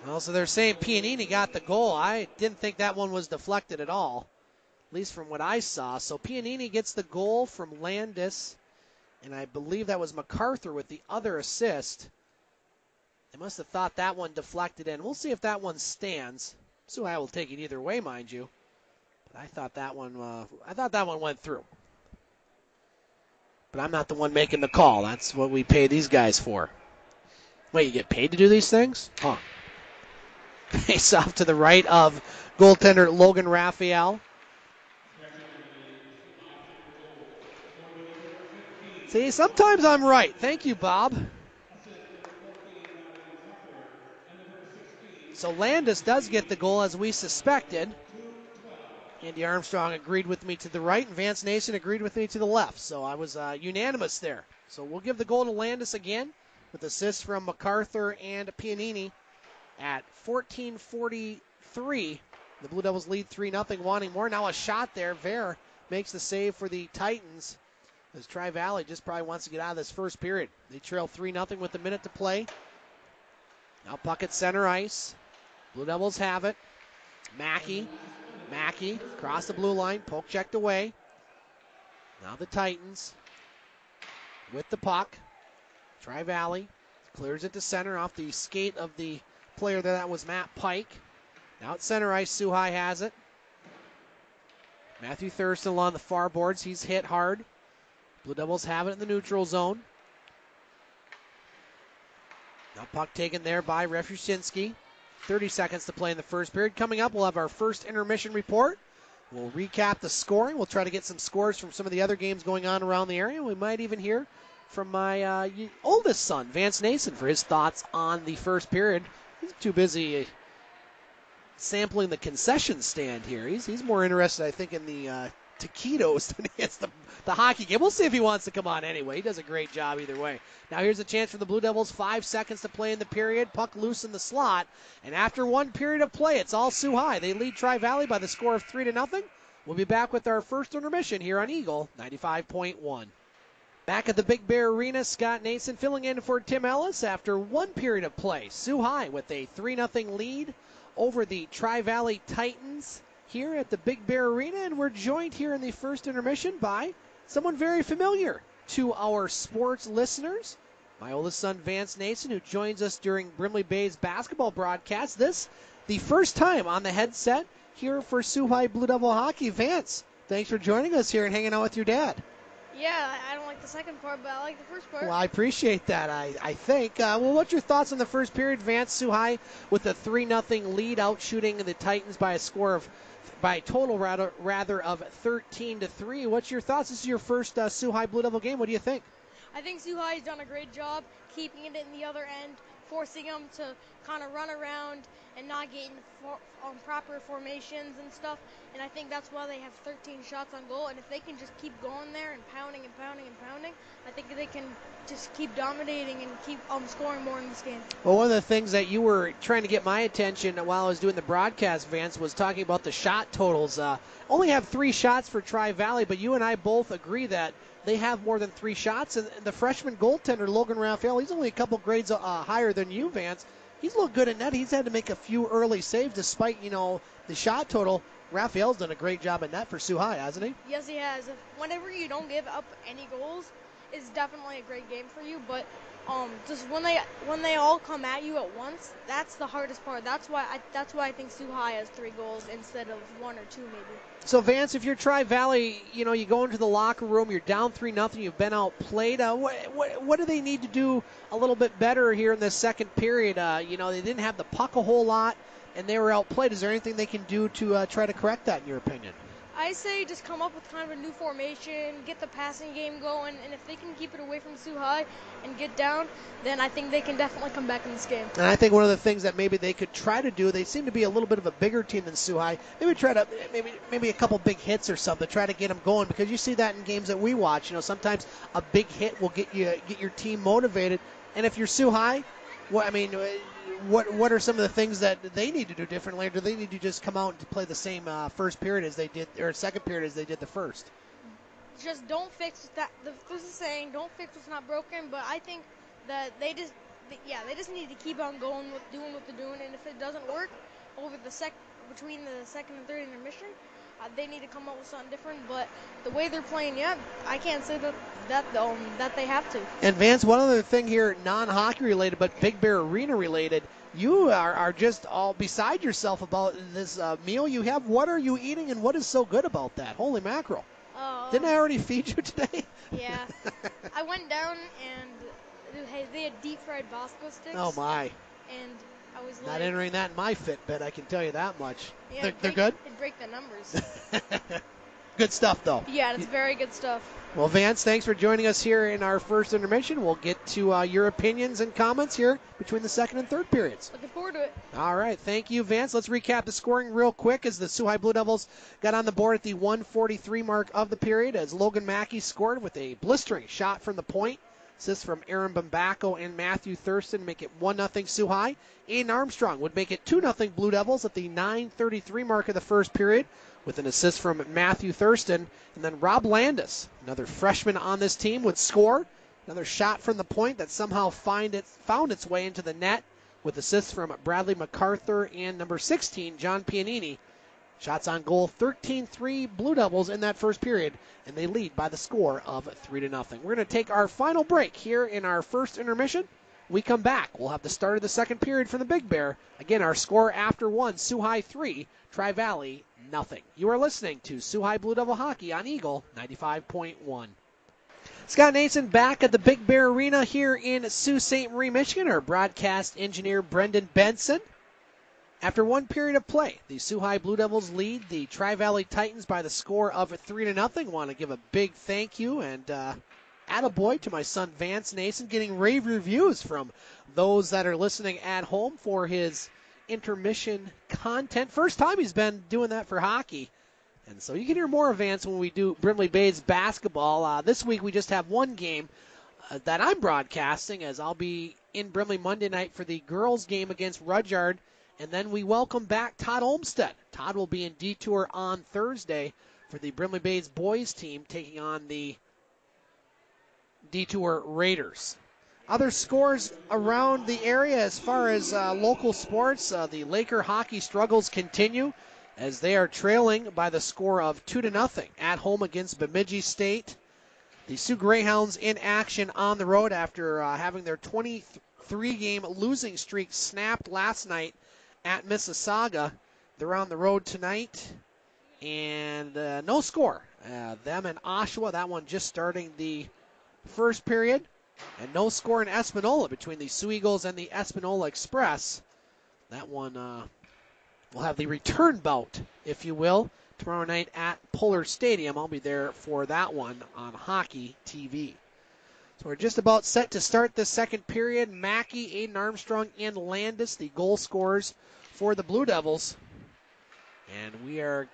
Well, so they're saying Pianini got the goal. I didn't think that one was deflected at all, at least from what I saw. So Pianini gets the goal from Landis, and I believe that was MacArthur with the other assist. They must have thought that one deflected in. We'll see if that one stands. So I will take it either way, mind you. But I thought that one went through. But I'm not the one making the call. That's what we pay these guys for. Wait, you get paid to do these things? Huh. Face off to the right of goaltender Logan Rafaelle. See, sometimes I'm right. Thank you, Bob. So Landis does get the goal as we suspected. Andy Armstrong agreed with me to the right, and Vance Nason agreed with me to the left. So I was unanimous there. So we'll give the goal to Landis again with assists from MacArthur and Pianini at 14:43. The Blue Devils lead 3-0, wanting more. Now a shot there. Ver makes the save for the Titans, as Tri-Valley just probably wants to get out of this first period. They trail 3-0 with a minute to play. Now puck at center ice. Blue Devils have it. Mackey across the blue line, poke checked away. Now the Titans with the puck. Tri-Valley clears it to center off the skate of the player there. That was Matt Pike. Now at center ice, Sault High has it. Matthew Thurston along the far boards. He's hit hard. Blue Devils have it in the neutral zone. Now puck taken there by Refushinski. 30 seconds to play in the first period. Coming up, we'll have our first intermission report. We'll recap the scoring. We'll try to get some scores from some of the other games going on around the area. We might even hear from my oldest son, Vance Nason, for his thoughts on the first period. He's too busy sampling the concession stand here. He's more interested, I think, in the taquitos than he is the hockey game. We'll see if he wants to come on anyway. He does a great job either way. Now here's a chance for the Blue Devils. 5 seconds to play in the period. Puck loose in the slot. And after one period of play, it's all Sault High. They lead Tri-Valley by the score of 3-0. We'll be back with our first intermission here on Eagle 95.1. Back at the Big Bear Arena, Scott Nason filling in for Tim Ellis after one period of play. Sault High with a 3-0 lead over the Tri-Valley Titans here at the Big Bear Arena, and we're joined here in the first intermission by someone very familiar to our sports listeners, my oldest son Vance Nason, who joins us during Brimley Bay's basketball broadcast. This, the first time on the headset here for Sault High Blue Devil hockey. Vance, thanks for joining us here and hanging out with your dad. Yeah, I don't like the second part, but I like the first part. Well, I appreciate that, I think. Well, what's your thoughts on the first period? Vance, Sault High with a 3-0 lead, out shooting the Titans by a total of 13-3. What's your thoughts? This is your first Sault High Blue Devil game. What do you think? I think Sault High has done a great job keeping it in the other end, forcing them to kind of run around and not get in proper formations and stuff. And I think that's why they have 13 shots on goal. And if they can just keep going there and pounding and pounding and pounding, I think they can just keep dominating and keep scoring more in this game. Well, one of the things that you were trying to get my attention while I was doing the broadcast, Vance, was talking about the shot totals. Only have 3 shots for Tri-Valley, but you and I both agree that they have more than 3 shots. And the freshman goaltender, Logan Rafaelle, he's only a couple grades higher than you, Vance. He's looked good in net. He's had to make a few early saves despite, the shot total. Rafael's done a great job at net for Sault High, hasn't he? Yes, he has. Whenever you don't give up any goals, it's definitely a great game for you. But just when they all come at you at once, that's the hardest part. That's why I think Sault High has 3 goals instead of 1 or 2 maybe. So Vance, if you're Tri-Valley, you go into the locker room, you're down 3-0, you've been outplayed. What do they need to do a little bit better here in this second period? They didn't have the puck a whole lot, and they were outplayed. Is there anything they can do to try to correct that, in your opinion? I say just come up with kind of a new formation, get the passing game going, and if they can keep it away from Sault High and get down, then I think they can definitely come back in this game. And I think one of the things that maybe they could try to do, they seem to be a little bit of a bigger team than Sault High. Maybe try to maybe a couple big hits or something, try to get them going, because you see that in games that we watch. Sometimes a big hit will get your team motivated. And if you're Sault High, what are some of the things that they need to do differently, or do they need to just come out and play the same first period as they did, or second period as they did the first? Just don't fix that. There's a saying, don't fix what's not broken, but I think that they just need to keep on doing what they're doing, and if it doesn't work between the second and third intermission, they need to come up with something different. But the way they're playing, I can't say that they have to. And Vance, one other thing here, non-hockey related, but Big Bear Arena related. You are just all beside yourself about this meal you have. What are you eating, and what is so good about that? Holy mackerel. Didn't I already feed you today? Yeah. I went down and they had deep fried Bosco sticks. Oh, my. And I was not entering that in my Fitbit, I can tell you that much. Yeah, they're good? It'd break the numbers. Good stuff, though. Yeah, it's very good stuff. Well, Vance, thanks for joining us here in our first intermission. We'll get to your opinions and comments here between the second and third periods. Looking forward to it. All right, thank you, Vance. Let's recap the scoring real quick as the Sault High Blue Devils got on the board at the 1:43 mark of the period as Logan Mackey scored with a blistering shot from the point. Assists from Aaron Bambacco and Matthew Thurston make it 1-0 Sault High. Aiden Armstrong would make it 2-0 Blue Devils at the 9:33 mark of the first period with an assist from Matthew Thurston. And then Rob Landis, another freshman on this team, would score. Another shot from the point that somehow found its way into the net with assists from Bradley MacArthur and number 16, John Pianini. Shots on goal, 13-3 Blue Devils in that first period, and they lead by the score of 3-0. We're going to take our final break here in our first intermission. We come back. We'll have the start of the second period for the Big Bear. Again, our score after 1, Sault High 3, Tri-Valley 0. You are listening to Sault High Blue Devil Hockey on Eagle 95.1. Scott Nason back at the Big Bear Arena here in Sault Ste. Marie, Michigan. Our broadcast engineer, Brendan Benson. After one period of play, the Sault High Blue Devils lead the Tri-Valley Titans by the score of 3-0. Want to give a big thank you and attaboy to my son Vance Nason, getting rave reviews from those that are listening at home for his intermission content. First time he's been doing that for hockey. And so you can hear more of Vance when we do Brimley Bay's basketball. This week we just have one game that I'm broadcasting, as I'll be in Brimley Monday night for the girls game against Rudyard. And then we welcome back Todd Olmstead. Todd will be in Detour on Thursday for the Brimley Bay's boys team taking on the Detour Raiders. Other scores around the area as far as local sports, the Laker hockey struggles continue as they are trailing by the score of 2-0 at home against Bemidji State. The Sioux Greyhounds in action on the road after having their 23-game losing streak snapped last night at Mississauga. They're on the road tonight, and no score. Them and Oshawa, that one just starting the first period, and no score in Espanola between the Sioux Eagles and the Espanola Express. That one will have the return bout, if you will, tomorrow night at Polar Stadium. I'll be there for that one on Hockey TV. So we're just about set to start the second period. Mackey, Aiden Armstrong, and Landis, the goal scorers for the Blue Devils. And we are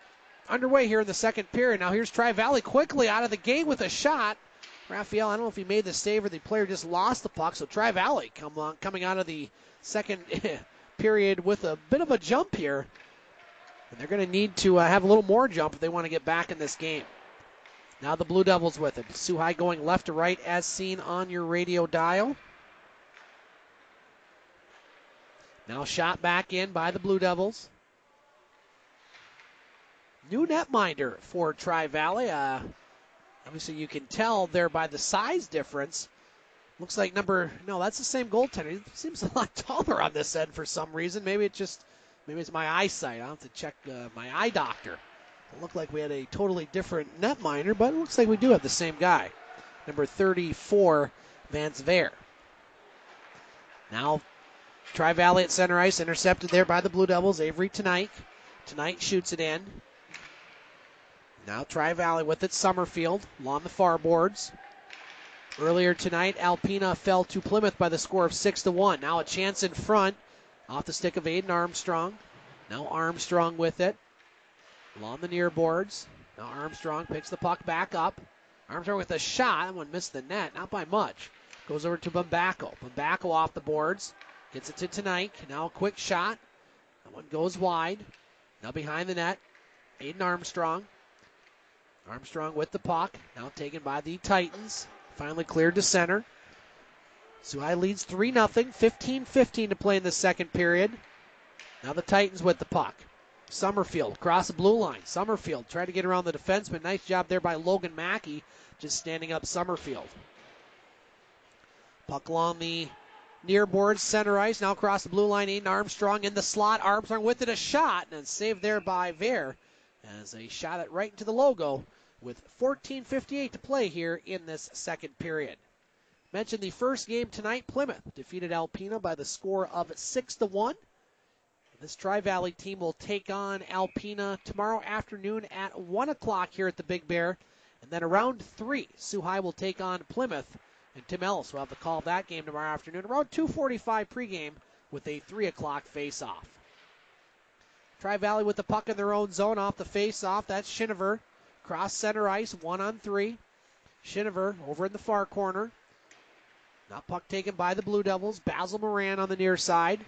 underway here in the second period. Now here's Tri-Valley quickly out of the gate with a shot. Rafaelle, I don't know if he made the save or the player just lost the puck. So Tri-Valley coming out of the second period with a bit of a jump here. And they're going to need to have a little more jump if they want to get back in this game. Now the Blue Devils with it. Sault High going left to right as seen on your radio dial. Now shot back in by the Blue Devils. New netminder for Tri-Valley. Obviously you can tell there by the size difference. Looks like that's the same goaltender. He seems a lot taller on this end for some reason. Maybe it's my eyesight. I'll have to check my eye doctor. It looked like we had a totally different netminder, but it looks like we do have the same guy. Number 34, Vance Veer. Now, Tri-Valley at center ice, intercepted there by the Blue Devils. Avery Tonight shoots it in. Now Tri-Valley with it, Summerfield along the far boards. Earlier tonight, Alpena fell to Plymouth by the score of 6-1. Now a chance in front off the stick of Aiden Armstrong. Now Armstrong with it along the near boards. Now Armstrong picks the puck back up. Armstrong with a shot. That one missed the net, not by much. Goes over to Bumbaco. Bumbaco off the boards. Gets it to Tonight. Now a quick shot. That one goes wide. Now behind the net, Aiden Armstrong. Armstrong with the puck. Now taken by the Titans. Finally cleared to center. Sault High leads 3-0. 15-15 to play in the second period. Now the Titans with the puck. Summerfield across the blue line. Summerfield tried to get around the defenseman. Nice job there by Logan Mackey, just standing up Summerfield. Puck along the near boards, center ice. Now across the blue line, Aiden Armstrong in the slot. Armstrong with it, a shot, and saved there by Veer as a shot at right into the logo with 14:58 to play here in this second period. Mentioned the first game tonight, Plymouth defeated Alpena by the score of 6-1. This Tri-Valley team will take on Alpena tomorrow afternoon at 1 o'clock here at the Big Bear. And then around 3, Sault High will take on Plymouth. And Tim Ellis will have the call of that game tomorrow afternoon. Around 2:45 pregame with a 3 o'clock face-off. Tri-Valley with the puck in their own zone off the face-off. That's Schinover. Cross center ice, 1-on-3. Schinover over in the far corner. Now puck taken by the Blue Devils. Basil Moran on the near side.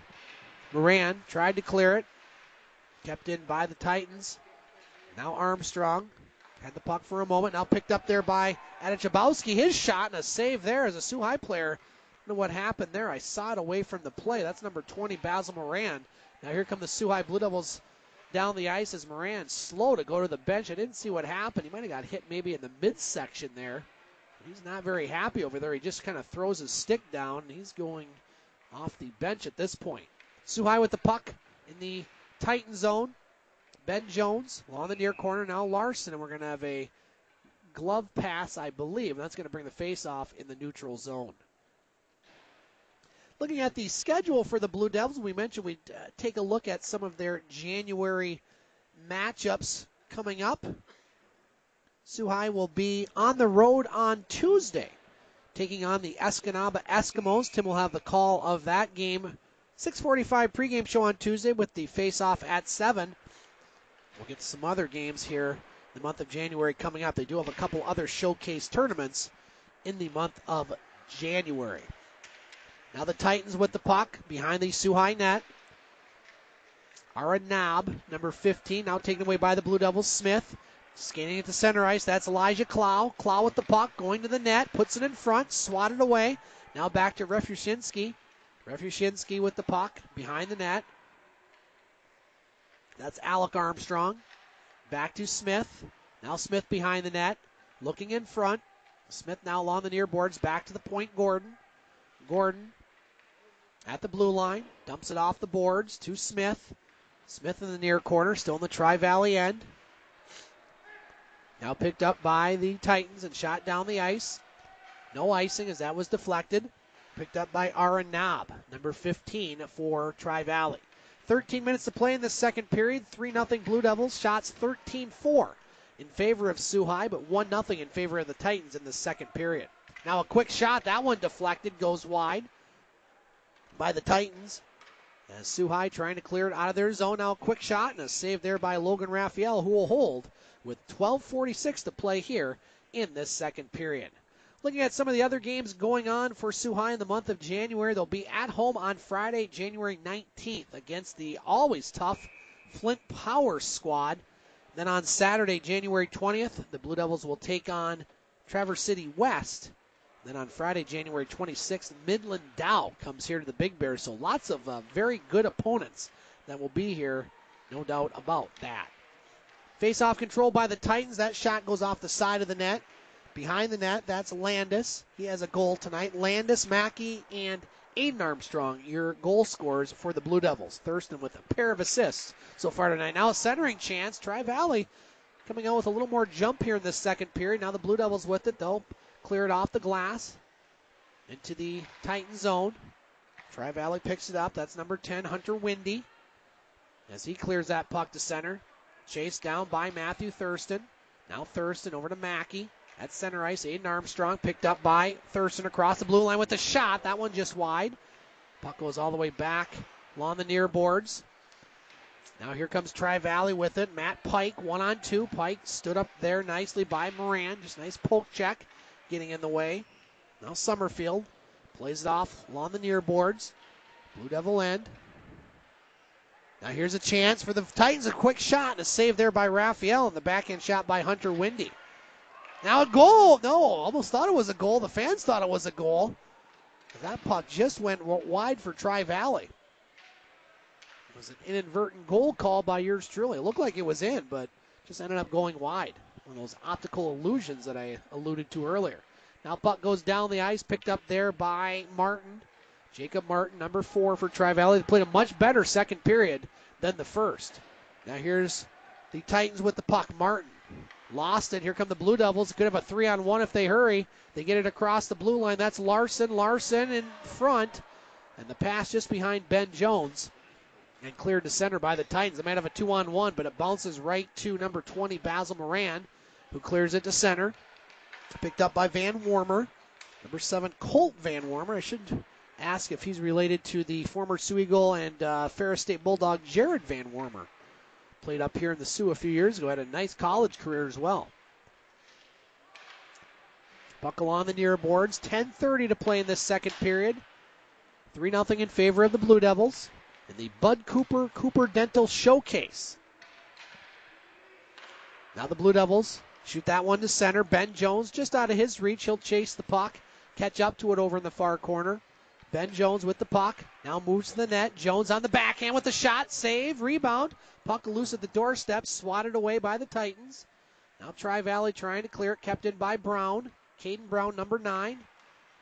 Moran tried to clear it. Kept in by the Titans. Now Armstrong had the puck for a moment. Now picked up there by Adichabowski. His shot and a save there as a Sault High player. I don't know what happened there. I saw it away from the play. That's number 20, Basil Moran. Now here come the Sault High Blue Devils down the ice as Moran slow to go to the bench. I didn't see what happened. He might have got hit maybe in the midsection there. He's not very happy over there. He just kind of throws his stick down. He's going off the bench at this point. Sault High with the puck in the Titan zone. Ben Jones along the near corner. Now Larson, and we're going to have a glove pass, I believe. And that's going to bring the face-off in the neutral zone. Looking at the schedule for the Blue Devils, we mentioned we'd take a look at some of their January matchups coming up. Sault High will be on the road on Tuesday, taking on the Escanaba Eskimos. Tim will have the call of that game. 6:45 pregame show on Tuesday with the face-off at 7. We'll get to some other games here in the month of January coming up. They do have a couple other showcase tournaments in the month of January. Now the Titans with the puck behind the Sault High net. Ara Knob, number 15, now taken away by the Blue Devils. Smith skating at the center ice. That's Elijah Clow. Clow with the puck, going to the net, puts it in front, swatted away. Now back to Refushinsky. Refushinsky with the puck behind the net. That's Alec Armstrong. Back to Smith. Now Smith behind the net, looking in front. Smith now along the near boards, back to the point, Gordon. Gordon at the blue line, dumps it off the boards to Smith. Smith in the near corner, still in the Tri-Valley end. Now picked up by the Titans and shot down the ice. No icing as that was deflected. Picked up by Aaron Knob, number 15 for Tri-Valley. 13 minutes to play in the second period. 3-0 Blue Devils. Shots 13-4 in favor of Sault High, but 1-0 in favor of the Titans in the second period. Now a quick shot. That one deflected, goes wide by the Titans. As Sault High trying to clear it out of their zone. Now a quick shot and a save there by Logan Rafaelle, who will hold with 12:46 to play here in this second period. Looking at some of the other games going on for Sault High in the month of January, they'll be at home on Friday, January 19th against the always tough Flint Power squad. Then on Saturday, January 20th, the Blue Devils will take on Traverse City West. Then on Friday, January 26th, Midland Dow comes here to the Big Bear. So lots of very good opponents that will be here, no doubt about that. Face-off control by the Titans. That shot goes off the side of the net. Behind the net, that's Landis. He has a goal tonight. Landis, Mackey, and Aiden Armstrong, your goal scorers for the Blue Devils. Thurston with a pair of assists so far tonight. Now a centering chance. Tri-Valley coming out with a little more jump here in this second period. Now the Blue Devils with it. They'll clear it off the glass into the Titan zone. Tri-Valley picks it up. That's number 10, Hunter Windy, as he clears that puck to center. Chased down by Matthew Thurston. Now Thurston over to Mackey. At center ice, Aiden Armstrong picked up by Thurston across the blue line with a shot. That one just wide. Puck goes all the way back along the near boards. Now here comes Tri-Valley with it. Matt Pike, 1-on-2. Pike stood up there nicely by Moran. Just a nice poke check getting in the way. Now Summerfield plays it off along the near boards. Blue Devil end. Now here's a chance for the Titans. A quick shot and a save there by Rafaelle, and the backhand shot by Hunter Windy. Now a goal. No, almost thought it was a goal. The fans thought it was a goal. That puck just went wide for Tri-Valley. It was an inadvertent goal call by yours truly. It looked like it was in, but just ended up going wide. One of those optical illusions that I alluded to earlier. Now puck goes down the ice, picked up there by Martin. Jacob Martin, number 4 for Tri-Valley. They played a much better second period than the first. Now here's the Titans with the puck. Martin lost it. Here come the Blue Devils. Could have a 3-on-1 if they hurry. They get it across the blue line. That's Larson. Larson in front. And the pass just behind Ben Jones. And cleared to center by the Titans. They might have a 2-on-1, but it bounces right to number 20, Basil Moran, who clears it to center. Picked up by Van Warmer. Number 7, Colt Van Warmer. I should ask if he's related to the former Sioux Eagle and Ferris State Bulldog, Jared Van Warmer. Played up here in the Sioux a few years ago. Had a nice college career as well. Buckle on the near boards. 10:30 to play in this second period. 3-0 in favor of the Blue Devils in the Bud Cooper Dental Showcase. Now the Blue Devils shoot that one to center. Ben Jones just out of his reach. He'll chase the puck. Catch up to it over in the far corner. Ben Jones with the puck. Now moves to the net. Jones on the backhand with the shot. Save. Rebound. Puck loose at the doorstep. Swatted away by the Titans. Now Tri-Valley trying to clear it. Kept in by Brown. Caden Brown, number 9.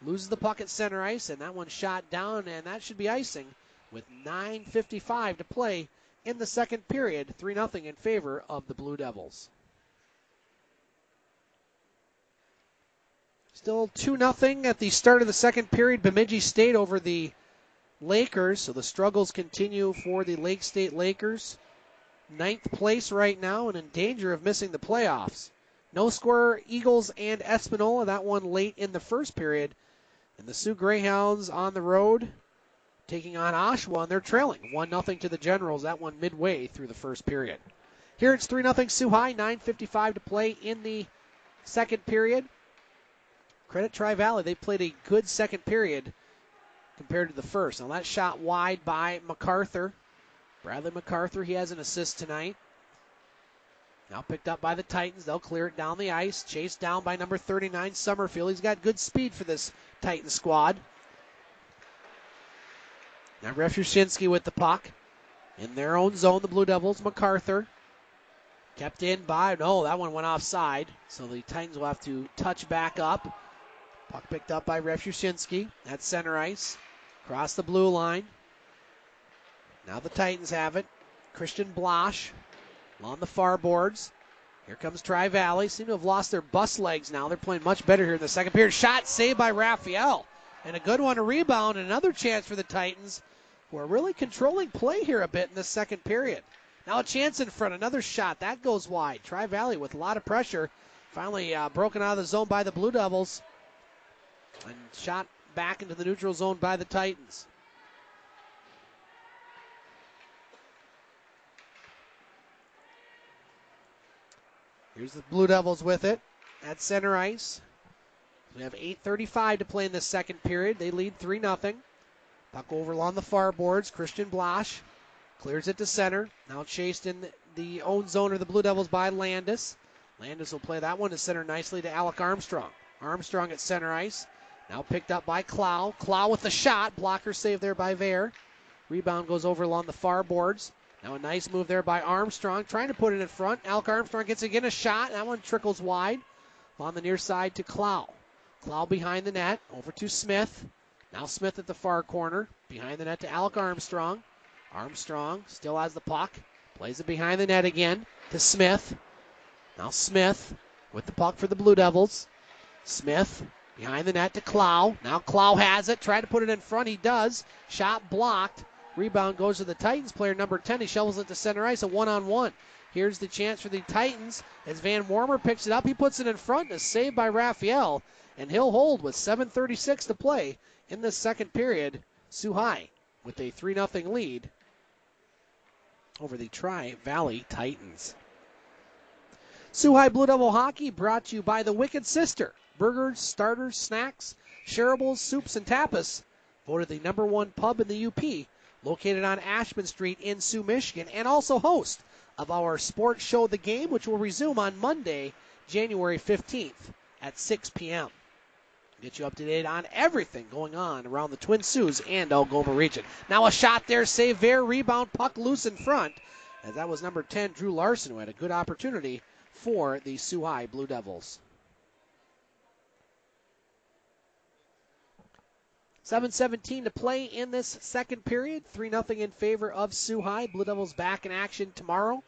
Loses the puck at center ice. And that one shot down. And that should be icing with 9:55 to play in the second period. 3-0 in favor of the Blue Devils. Still 2-0 at the start of the second period. Bemidji State over the Lakers. So the struggles continue for the Lake State Lakers. 9th place right now and in danger of missing the playoffs. No score, Eagles and Espanola. That one late in the first period. And the Sioux Greyhounds on the road taking on Oshawa, and they're trailing 1-0 to the Generals. That one midway through the first period. Here it's 3-0 Sioux High. 9:55 to play in the second period. Credit Tri-Valley. They played a good second period compared to the first. Now that shot wide by MacArthur. Bradley MacArthur, he has an assist tonight. Now picked up by the Titans. They'll clear it down the ice. Chased down by number 39, Summerfield. He's got good speed for this Titan squad. Now Refushinski with the puck. In their own zone, the Blue Devils. MacArthur Kept in by, no, that one went offside. So the Titans will have to touch back up. Puck picked up by Refushinski at center ice. Across the blue line. Now the Titans have it. Christian Blasch along the far boards. Here comes Tri-Valley. Seem to have lost their bus legs now. They're playing much better here in the second period. Shot saved by Rafaelle. And a good one to rebound. Another chance for the Titans, who are really controlling play here a bit in the second period. Now a chance in front. Another shot. That goes wide. Tri-Valley with a lot of pressure. Finally broken out of the zone by the Blue Devils. And shot back into the neutral zone by the Titans. Here's the Blue Devils with it at center ice. We have 8:35 to play in the second period. They lead 3-0. Puck over along the far boards. Christian Blasch clears it to center. Now chased in the own zone of the Blue Devils by Landis. Landis will play that one to center nicely to Alec Armstrong. Armstrong at center ice. Now picked up by Clow. Clow with the shot. Blocker save there by Vare. Rebound goes over along the far boards. Now a nice move there by Armstrong, trying to put it in front. Alec Armstrong gets again a shot. That one trickles wide on the near side to Clow. Clow behind the net, over to Smith. Now Smith at the far corner, behind the net to Alec Armstrong. Armstrong still has the puck, plays it behind the net again to Smith. Now Smith with the puck for the Blue Devils. Smith behind the net to Clow. Now Clow has it, tried to put it in front. He does. Shot blocked. Rebound goes to the Titans player, number 10. He shovels it to center ice, a one-on-one. Here's the chance for the Titans as Van Warmer picks it up. He puts it in front, and a save by Rafaelle, and he'll hold with 7:36 to play in the second period. Sault High with a 3-0 lead over the Tri-Valley Titans. Sault High Blue Devil Hockey brought to you by the Wicked Sister. Burgers, starters, snacks, shareables, soups, and tapas. Voted the #1 pub in the UP. Located on Ashman Street in Sioux, Michigan, and also host of our sports show, The Game, which will resume on Monday, January 15th at 6 p.m. Get you up to date on everything going on around the Twin Sioux and Algoma region. Now a shot there, save there, rebound, puck loose in front, as that was number 10, Drew Larson, who had a good opportunity for the Sault High Blue Devils. 7:17 to play in this second period. 3-0 in favor of Sault High. Blue Devils back in action tomorrow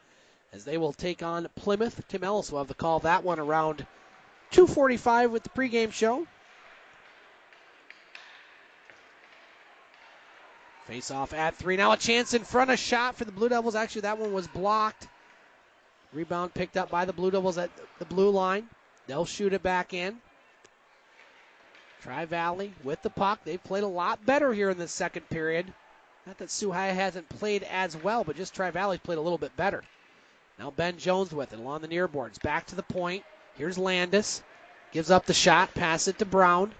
as they will take on Plymouth. Tim Ellis will have the call that one around 2:45 with the pregame show. Face off at 3. Now a chance in front, a shot for the Blue Devils. Actually, that one was blocked. Rebound picked up by the Blue Devils at the blue line. They'll shoot it back in. Tri-Valley with the puck. They've played a lot better here in the second period. Not that Sault High hasn't played as well, but just Tri-Valley's played a little bit better. Now Ben Jones with it along the near boards. Back to the point. Here's Landis. Gives up the shot. Pass it to Brown.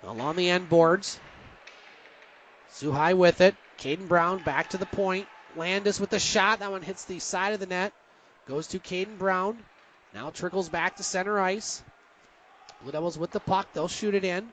Along the end boards. Sault High with it. Caden Brown back to the point. Landis with the shot. That one hits the side of the net. Goes to Caden Brown. Now trickles back to center ice. Blue Devils with the puck. They'll shoot it in.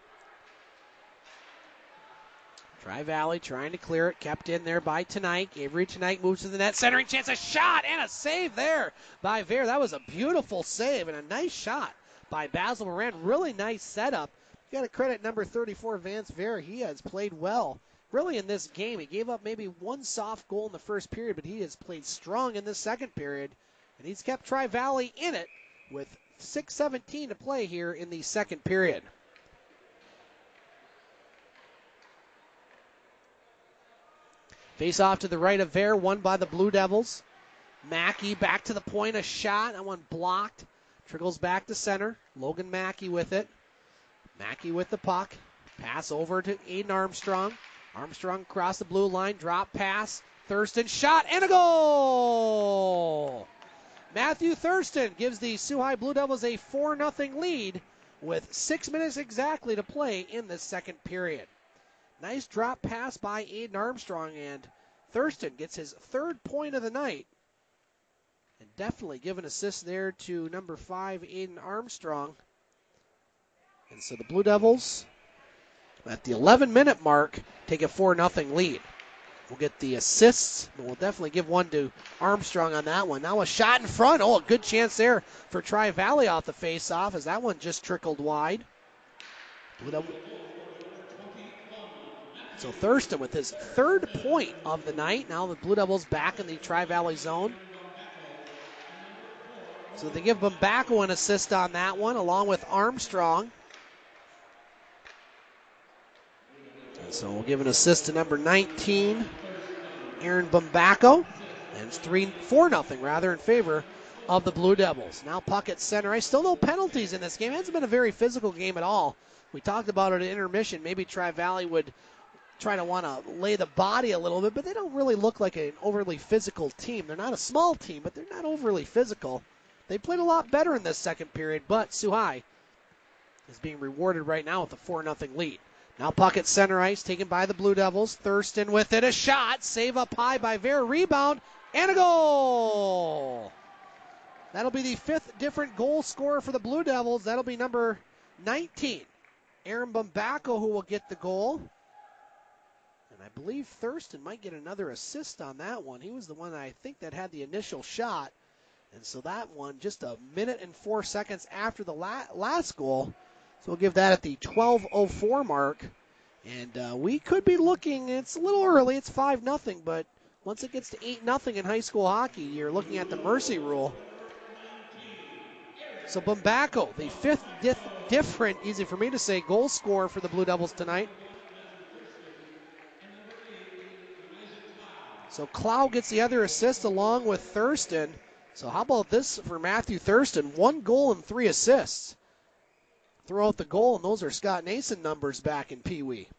Tri-Valley trying to clear it. Kept in there by Tonight. Avery Tonight moves to the net. Centering chance. A shot and a save there by Vare. That was a beautiful save and a nice shot by Basil Moran. Really nice setup. You got to credit number 34, Vance Vare. He has played well really in this game. He gave up maybe one soft goal in the first period, but he has played strong in the second period. And he's kept Tri-Valley in it with 6:17 to play here in the second period. Face off to the right of Vare, won by the Blue Devils. Mackey back to the point, a shot. That one blocked. Trickles back to center. Logan Mackey with it. Mackey with the puck. Pass over to Aiden Armstrong. Armstrong across the blue line. Drop pass. Thurston shot and a goal! Matthew Thurston gives the Sault High Blue Devils a 4-0 lead with 6 minutes exactly to play in the second period. Nice drop pass by Aiden Armstrong, and Thurston gets his third point of the night. And definitely give an assist there to number 5, Aiden Armstrong. And so the Blue Devils, at the 11-minute mark, take a 4-0 lead. will get the assists. But we'll definitely give one to Armstrong on that one. Now a shot in front. Oh, a good chance there for Tri-Valley off the face-off as that one just trickled wide. So Thurston with his third point of the night. Now the Blue Devils back in the Tri-Valley zone. So they give Bumbacco an assist on that one along with Armstrong. And so we'll give an assist to number 19, Aaron Bumbacco. And it's 4-0 rather in favor of the Blue Devils. Now puck at center ice. Still no penalties in this game. It hasn't been a very physical game at all. We talked about it at intermission. Maybe Tri-Valley would try to want to lay the body a little bit, but they don't really look like an overly physical team. They're not a small team, but they're not overly physical. They played a lot better in this second period, but Sault High is being rewarded right now with a 4-0 lead. Now puck at center ice, taken by the Blue Devils. Thurston with it, a shot, save up high by Ver, rebound, and a goal! That'll be the fifth different goal scorer for the Blue Devils. That'll be number 19, Aaron Bumbacco, who will get the goal. And I believe Thurston might get another assist on that one. He was the one I think that had the initial shot. And so that one just a minute and 4 seconds after the last goal. So we'll give that at the 12:04 mark. And we could be looking, it's a little early, it's 5-0, but once it gets to 8-0 in high school hockey, you're looking at the mercy rule. So Bumbacco, the fifth different, easy for me to say, goal scorer for the Blue Devils tonight. So Clow gets the other assist along with Thurston. So how about this for Matthew Thurston? 1 goal and 3 assists. Throw out the goal, and those are Scott Nason numbers back in Pee Wee.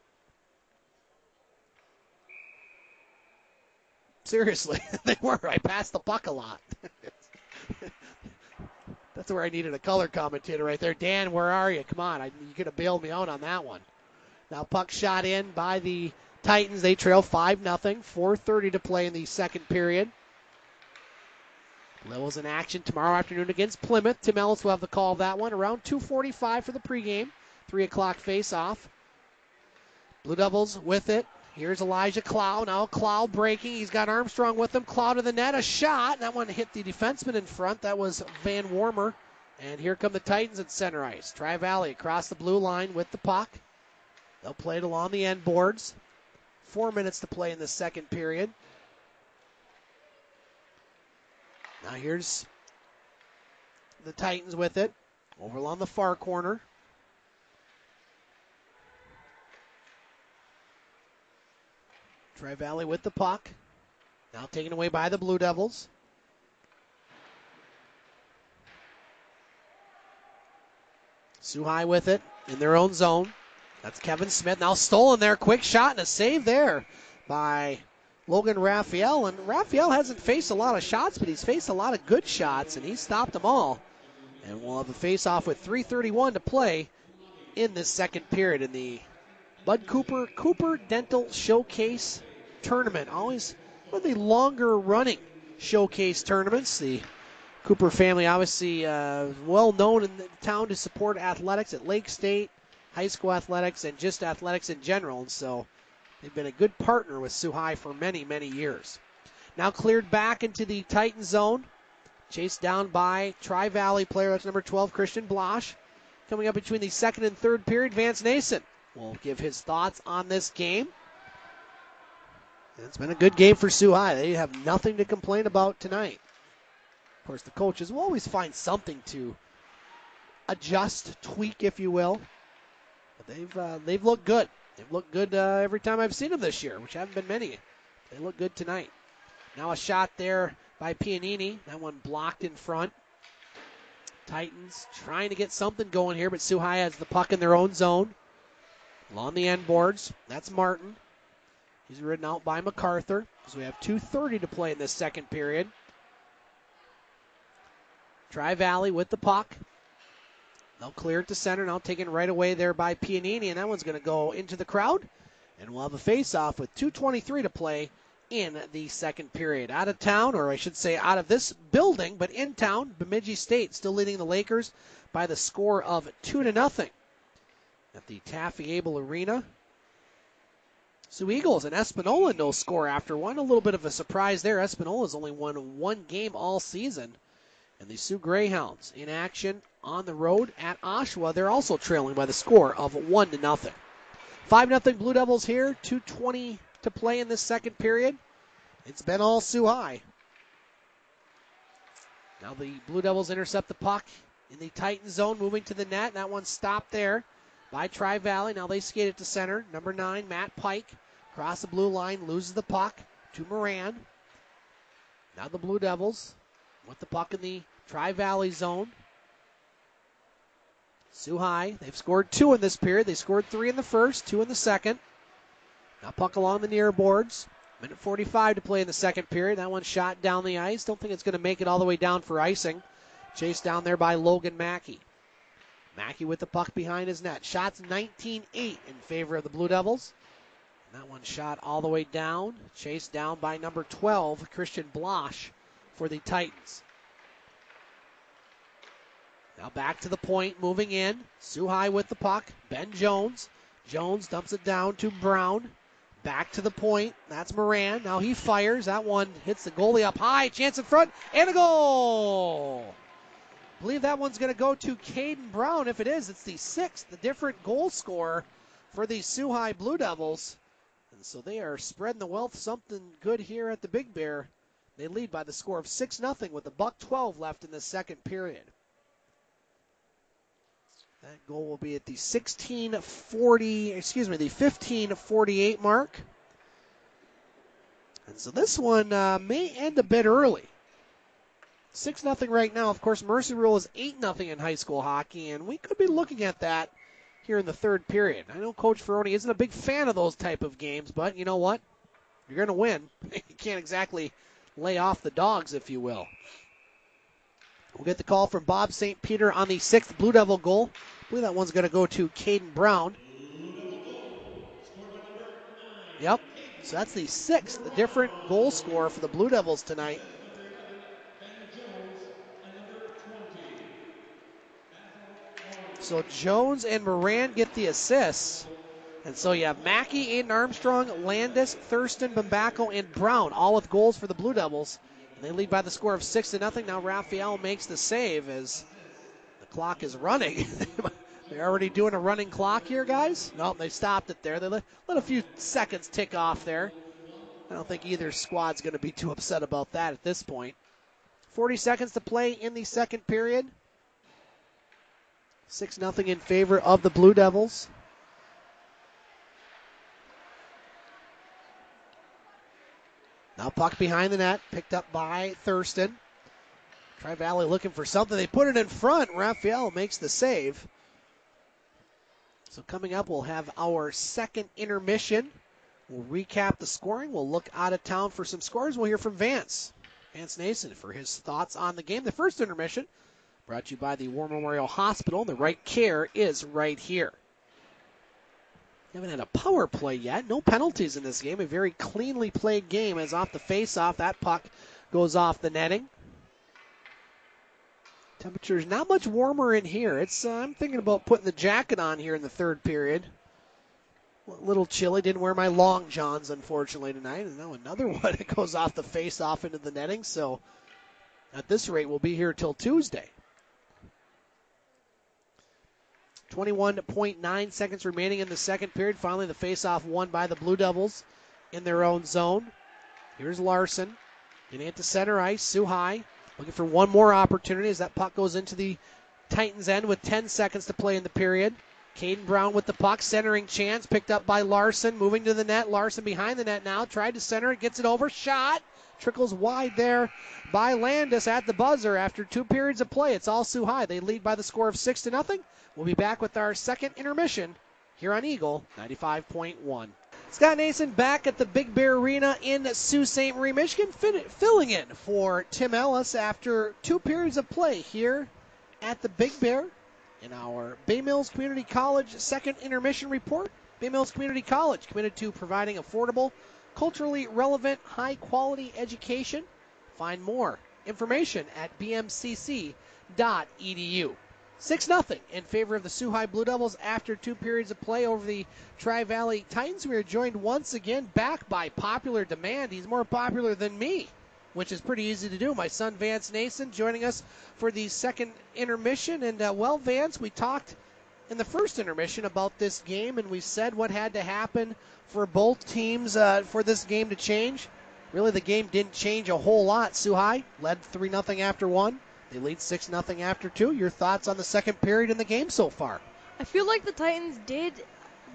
Seriously, they were. I passed the puck a lot. That's where I needed a color commentator right there. Dan, where are you? Come on, you could have bailed me out on that one. Now puck shot in by the Titans. They trail 5-0, 4:30 to play in the second period. Lowell's in action tomorrow afternoon against Plymouth. Tim Ellis will have the call of that one. Around 2:45 for the pregame. 3 o'clock face-off. Blue Devils with it. Here's Elijah Clow. Now Clow breaking. He's got Armstrong with him. Clow to the net. A shot. That one hit the defenseman in front. That was Van Warmer. And here come the Titans at center ice. Tri-Valley across the blue line with the puck. They'll play it along the end boards. 4 minutes to play in the second period. Now here's the Titans with it. Over along the far corner. Tri-Valley with the puck. Now taken away by the Blue Devils. Sault High with it in their own zone. That's Kevin Smith. Now stolen there. Quick shot and a save there by Logan Rafaelle. And Rafaelle hasn't faced a lot of shots, but he's faced a lot of good shots, and he's stopped them all. And we'll have a face-off with 3:31 to play in this second period in the Bud Cooper Dental Showcase Tournament. Always one of the longer-running showcase tournaments. The Cooper family obviously well known in the town to support athletics at Lake State, high school athletics, and just athletics in general. And so they've been a good partner with Sault High for many, many years. Now cleared back into the Titan zone. Chased down by Tri-Valley player, that's number 12, Christian Blosch. Coming up between the second and third period, Vance Nason will give his thoughts on this game. It's been a good game for Sault High. They have nothing to complain about tonight. Of course, the coaches will always find something to adjust, tweak, if you will. But they've looked good. They've looked good every time I've seen them this year, which haven't been many. They look good tonight. Now a shot there by Pianini. That one blocked in front. Titans trying to get something going here, but Sault High has the puck in their own zone. Along the end boards. That's Martin. He's ridden out by MacArthur. So we have 2:30 to play in this second period. Tri-Valley with the puck. They'll clear it to center. Now taken right away there by Pianini, and that one's going to go into the crowd. And we'll have a face-off with 2:23 to play in the second period. Out of town, or I should say out of this building, but in town, Bemidji State still leading the Lakers by the score of 2-0 at the Taffy Abel Arena. Sioux Eagles and Espanola no score after one. A little bit of a surprise there. Espanola has only won one game all season. And the Sioux Greyhounds in action on the road at Oshawa. They're also trailing by the score of 1-0. 5-0 Blue Devils here. 2:20 to play in this second period. It's been all Sault High. Now the Blue Devils intercept the puck in the Titan zone, moving to the net. That one stopped there by Tri-Valley. Now they skate it to center. Number 9, Matt Pike, across the blue line, loses the puck to Moran. Now the Blue Devils with the puck in the Tri-Valley zone. Sault High, they've scored 2 in this period. They scored 3 in the first, 2 in the second. Now puck along the near boards. Minute 45 to play in the second period. That one shot down the ice. Don't think it's going to make it all the way down for icing. Chased down there by Logan Mackey. Mackey with the puck behind his net. Shots 19-8 in favor of the Blue Devils. And that one shot all the way down. Chased down by number 12, Christian Blosch for the Titans. Now back to the point, moving in. Sault High with the puck. Ben Jones. Jones dumps it down to Brown. Back to the point. That's Moran. Now he fires. That one hits the goalie up high. Chance in front. And a goal. I believe that one's going to go to Caden Brown. If it is, it's the 6th, the different goal scorer for the Sault High Blue Devils. And so they are spreading the wealth something good here at the Big Bear. They lead by the score of 6-0 with $1:12 left in the second period. That goal will be at the 15:48 mark. And so this one may end a bit early. 6-0 right now. Of course, Mercy Rule is 8-0 in high school hockey, and we could be looking at that here in the third period. I know Coach Ferroni isn't a big fan of those type of games, but you know what? You're going to win. You can't exactly lay off the dogs, if you will. We'll get the call from Bob St. Peter on the 6th Blue Devil goal. I believe that one's going to go to Caden Brown. Yep. So that's the 6th, the different goal scorer for the Blue Devils tonight. So Jones and Moran get the assists. And so you have Mackey, Aiden Armstrong, Landis, Thurston, Bambaco, and Brown, all with goals for the Blue Devils. And they lead by the score of 6-0. Now Rafaelle makes the save as the clock is running. They're already doing a running clock here, guys. Nope, they stopped it there. They let a few seconds tick off there. I don't think either squad's going to be too upset about that at this point. 40 seconds to play in the second period. 6-0 in favor of the Blue Devils. Now puck behind the net, picked up by Thurston. Tri-Valley looking for something. They put it in front. Rafaelle makes the save. So coming up, we'll have our second intermission. We'll recap the scoring. We'll look out of town for some scores. We'll hear from Vance Nason for his thoughts on the game. The first intermission brought to you by the War Memorial Hospital. The right care is right here. Haven't had a power play yet. No penalties in this game. A very cleanly played game as off the face-off. That puck goes off the netting. Temperature's not much warmer in here. I'm thinking about putting the jacket on here in the third period. A little chilly. Didn't wear my long johns, unfortunately, tonight. And now another one. It goes off the face-off into the netting. So at this rate, we'll be here till Tuesday. 21.9 seconds remaining in the second period. Finally, the face-off won by the Blue Devils in their own zone. Here's Larson getting it to center ice. Sault High looking for one more opportunity as that puck goes into the Titans' end with 10 seconds to play in the period. Caden Brown with the puck, centering chance, picked up by Larson, moving to the net. Larson behind the net now, tried to center it, gets it over, shot. Trickles wide there by Landis at the buzzer after 2 periods of play. It's all Sault High. They lead by the score of 6-0. We'll be back with our second intermission here on Eagle 95.1. Scott Nason back at the Big Bear Arena in Sault Ste. Marie, Michigan, filling in for Tim Ellis after 2 periods of play here at the Big Bear in our Bay Mills Community College second intermission report. Bay Mills Community College committed to providing affordable, culturally relevant, high-quality education. Find more information at bmcc.edu. 6-0 in favor of the Sault High Blue Devils after 2 periods of play over the Tri-Valley Titans. We are joined once again back by popular demand. He's more popular than me, which is pretty easy to do. My son Vance Nason joining us for the second intermission. And, well, Vance, we talked in the first intermission about this game, and we said what had to happen for both teams for this game to change. Really, the game didn't change a whole lot. Sault High led 3-0 after 1. They lead 6-0 after 2. Your thoughts on the second period in the game so far? I feel like the Titans did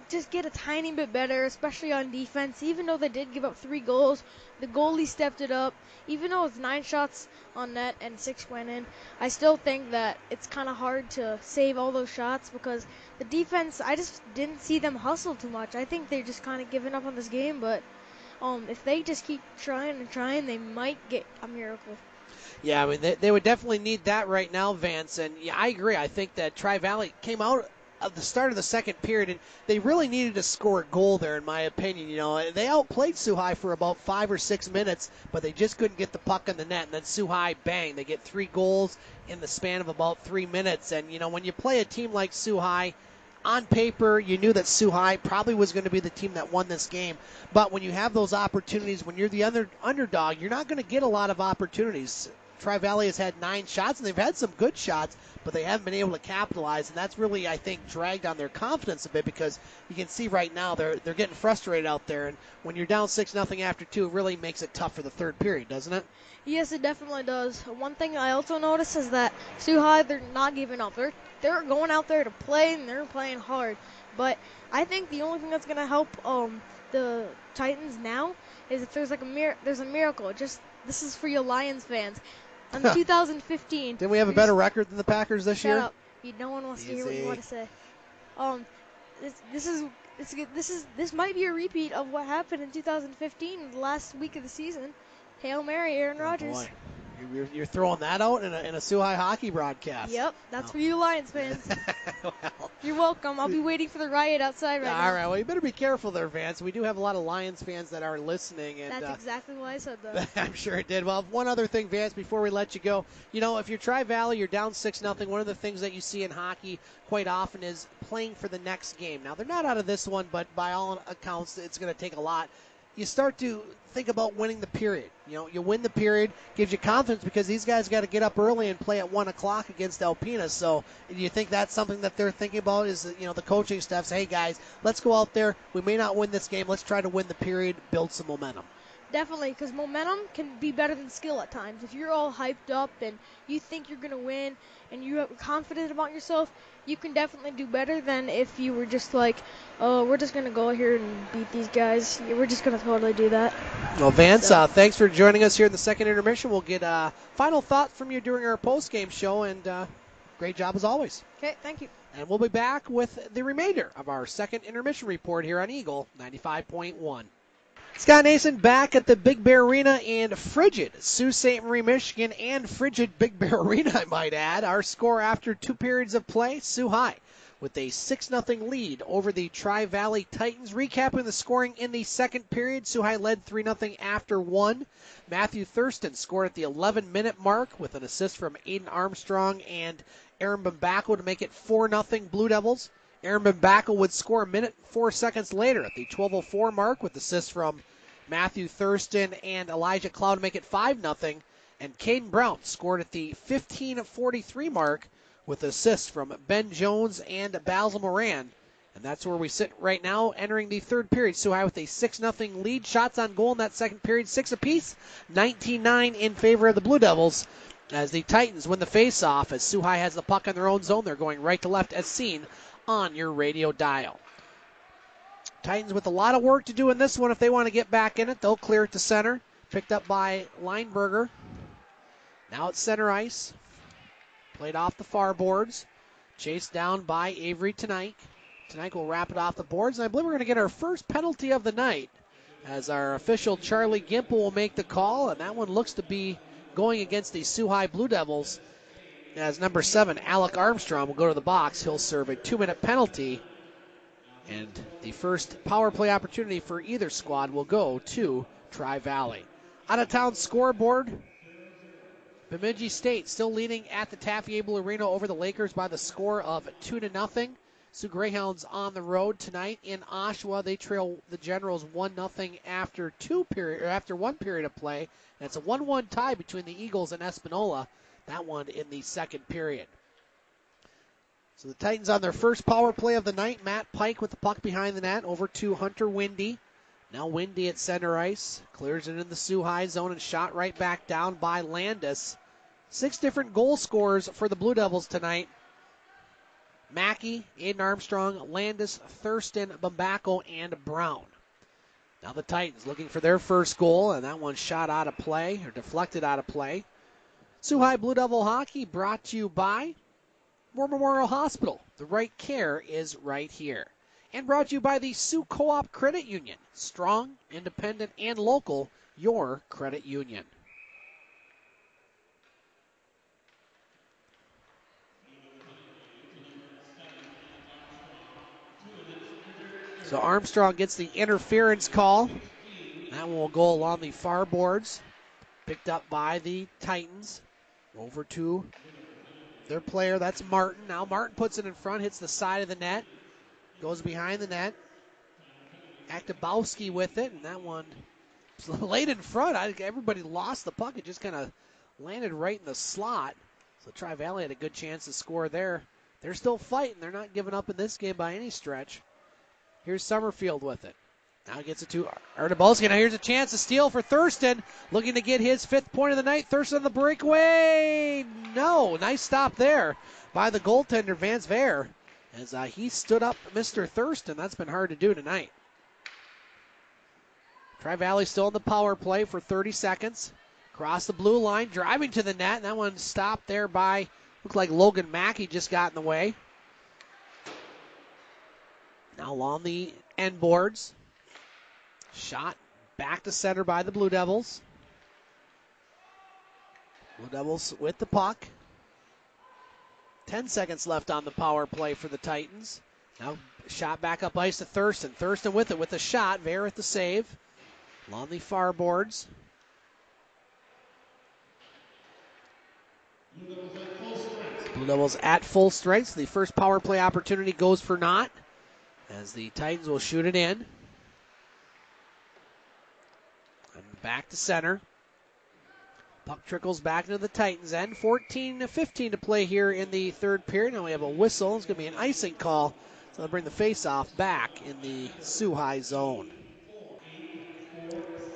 just get a tiny bit better, especially on defense. Even though they did give up 3 goals, the goalie stepped it up. Even though it's 9 shots on net and 6 went in, I still think that it's kind of hard to save all those shots because the defense, I just didn't see them hustle too much. I think they're just kind of giving up on this game, but if they just keep trying and trying, they might get a miracle. Yeah, I mean, they would definitely need that right now, Vance. And, yeah, I agree. I think that Tri-Valley came out at the start of the second period, and they really needed to score a goal there, in my opinion. You know, they outplayed Sault High for about 5 or 6 minutes, but they just couldn't get the puck in the net. And then Sault High, bang, they get 3 goals in the span of about 3 minutes. And, you know, when you play a team like Sault High, on paper, you knew that Sault High probably was going to be the team that won this game. But when you have those opportunities, when you're the underdog, you're not going to get a lot of opportunities. Tri-Valley has had 9 shots, and they've had some good shots, but they haven't been able to capitalize, and that's really, I think, dragged on their confidence a bit because you can see right now they're getting frustrated out there, and when you're down 6-0 after 2, it really makes it tough for the third period, doesn't it? Yes, it definitely does. One thing I also noticed is that Sault High, they're not giving up. They're going out there to play, and they're playing hard. But I think the only thing that's going to help the Titans now is if there's like there's a miracle. This is for you Lions fans. In 2015. Didn't we have a better record than the Packers this year? Shut up. No one wants to hear what you want to say. This might be a repeat of what happened in 2015, the last week of the season. Hail Mary, Aaron Rodgers. Boy. You're throwing that out in a Sault High hockey broadcast. Yep, that's for you Lions fans. Well, you're welcome. I'll be waiting for the riot outside right now. All right, well, you better be careful there, Vance. We do have a lot of Lions fans that are listening. And, that's exactly why I said that. I'm sure it did. Well, one other thing, Vance, before we let you go. You know, if you're Tri-Valley, you're down 6-0. One of the things that you see in hockey quite often is playing for the next game. Now, they're not out of this one, but by all accounts, it's going to take a lot. You start to think about winning the period. You know, you win the period, gives you confidence because these guys got to get up early and play at 1 o'clock against Alpena. So do you think that's something that they're thinking about is, you know, the coaching staff say, hey, guys, let's go out there. We may not win this game. Let's try to win the period, build some momentum. Definitely, because momentum can be better than skill at times. If you're all hyped up and you think you're going to win and you're confident about yourself, you can definitely do better than if you were just like, oh, we're just going to go here and beat these guys. We're just going to totally do that. Well, Vance, thanks for joining us here in the second intermission. We'll get final thoughts from you during our post-game show, and great job as always. Okay, thank you. And we'll be back with the remainder of our second intermission report here on Eagle 95.1. Scott Nason back at the Big Bear Arena in frigid Sault Ste. Marie, Michigan, and frigid Big Bear Arena, I might add. Our score after 2 periods of play, Sault High with a 6-0 lead over the Tri-Valley Titans. Recapping the scoring in the second period, Sault High led 3-0 after 1. Matthew Thurston scored at the 11-minute mark with an assist from Aiden Armstrong and Aaron Bambacco to make it 4-0 Blue Devils. Aaron Bambacco would score a minute 4 seconds later at the 12:04 mark with assists from Matthew Thurston and Elijah Cloud to make it 5-0. And Caden Brown scored at the 15:43 mark with assists from Ben Jones and Basil Moran. And that's where we sit right now entering the third period. Sault High with a 6-0 lead. Shots on goal in that second period, 6 apiece. 19-9 in favor of the Blue Devils as the Titans win the face-off as Sault High has the puck in their own zone. They're going right to left as seen on your radio dial. Titans with a lot of work to do in this one if they want to get back in it. They'll clear it to center. Picked up by Lineberger. Now it's center ice. Played off the far boards. Chased down by Avery Tonight. Tonight will wrap it off the boards. And I believe we're going to get our first penalty of the night as our official Charlie Gimple will make the call. And that one looks to be going against the Sault High Blue Devils as number 7, Alec Armstrong, will go to the box. He'll serve a 2-minute penalty. And the first power play opportunity for either squad will go to Tri-Valley. Out-of-town scoreboard Bemidji State still leading at the Taffy Able Arena over the Lakers by the score of 2-0. Sioux Greyhounds on the road tonight in Oshawa. They trail the Generals 1-0 after one period of play. And it's a 1-1 tie between the Eagles and Espanola. That one in the second period. So the Titans on their first power play of the night. Matt Pike with the puck behind the net over to Hunter Windy. Now Windy at center ice. Clears it in the Sioux High zone and shot right back down by Landis. 6 different goal scorers for the Blue Devils tonight. Mackey, Aiden Armstrong, Landis, Thurston, Bambacco, and Brown. Now the Titans looking for their first goal, and that one shot out of play, or deflected out of play. Sault High Blue Devil Hockey brought to you by War Memorial Hospital. The right care is right here. And brought to you by the Sioux Co-op Credit Union. Strong, independent, and local, your credit union. So Armstrong gets the interference call. That one will go along the far boards. Picked up by the Titans. Over to their player, that's Martin. Now Martin puts it in front, hits the side of the net. Goes behind the net. Aktabowski with it, and that one laid in front. Everybody lost the puck. It just kind of landed right in the slot. So Tri-Valley had a good chance to score there. They're still fighting. They're not giving up in this game by any stretch. Here's Summerfield with it. Now he gets it to Artabalski. Now here's a chance to steal for Thurston. Looking to get his 5th point of the night. Thurston on the breakaway. No. Nice stop there by the goaltender, Vance Veer. As he stood up Mr. Thurston. That's been hard to do tonight. Tri-Valley still in the power play for 30 seconds. Across the blue line. Driving to the net. And that one stopped there by, looked like Logan Mackey just got in the way. Now along the end boards. Shot back to center by the Blue Devils. Blue Devils with the puck. 10 seconds left on the power play for the Titans. Now shot back up ice to Thurston. Thurston with it with a shot. Veer at the save. Along the far boards. Blue Devils at full strength. The first power play opportunity goes for naught, as the Titans will shoot it in. And back to center. Puck trickles back into the Titans end. 14-15 to play here in the third period. Now we have a whistle. It's going to be an icing call. So they'll bring the face-off back in the Sioux High zone.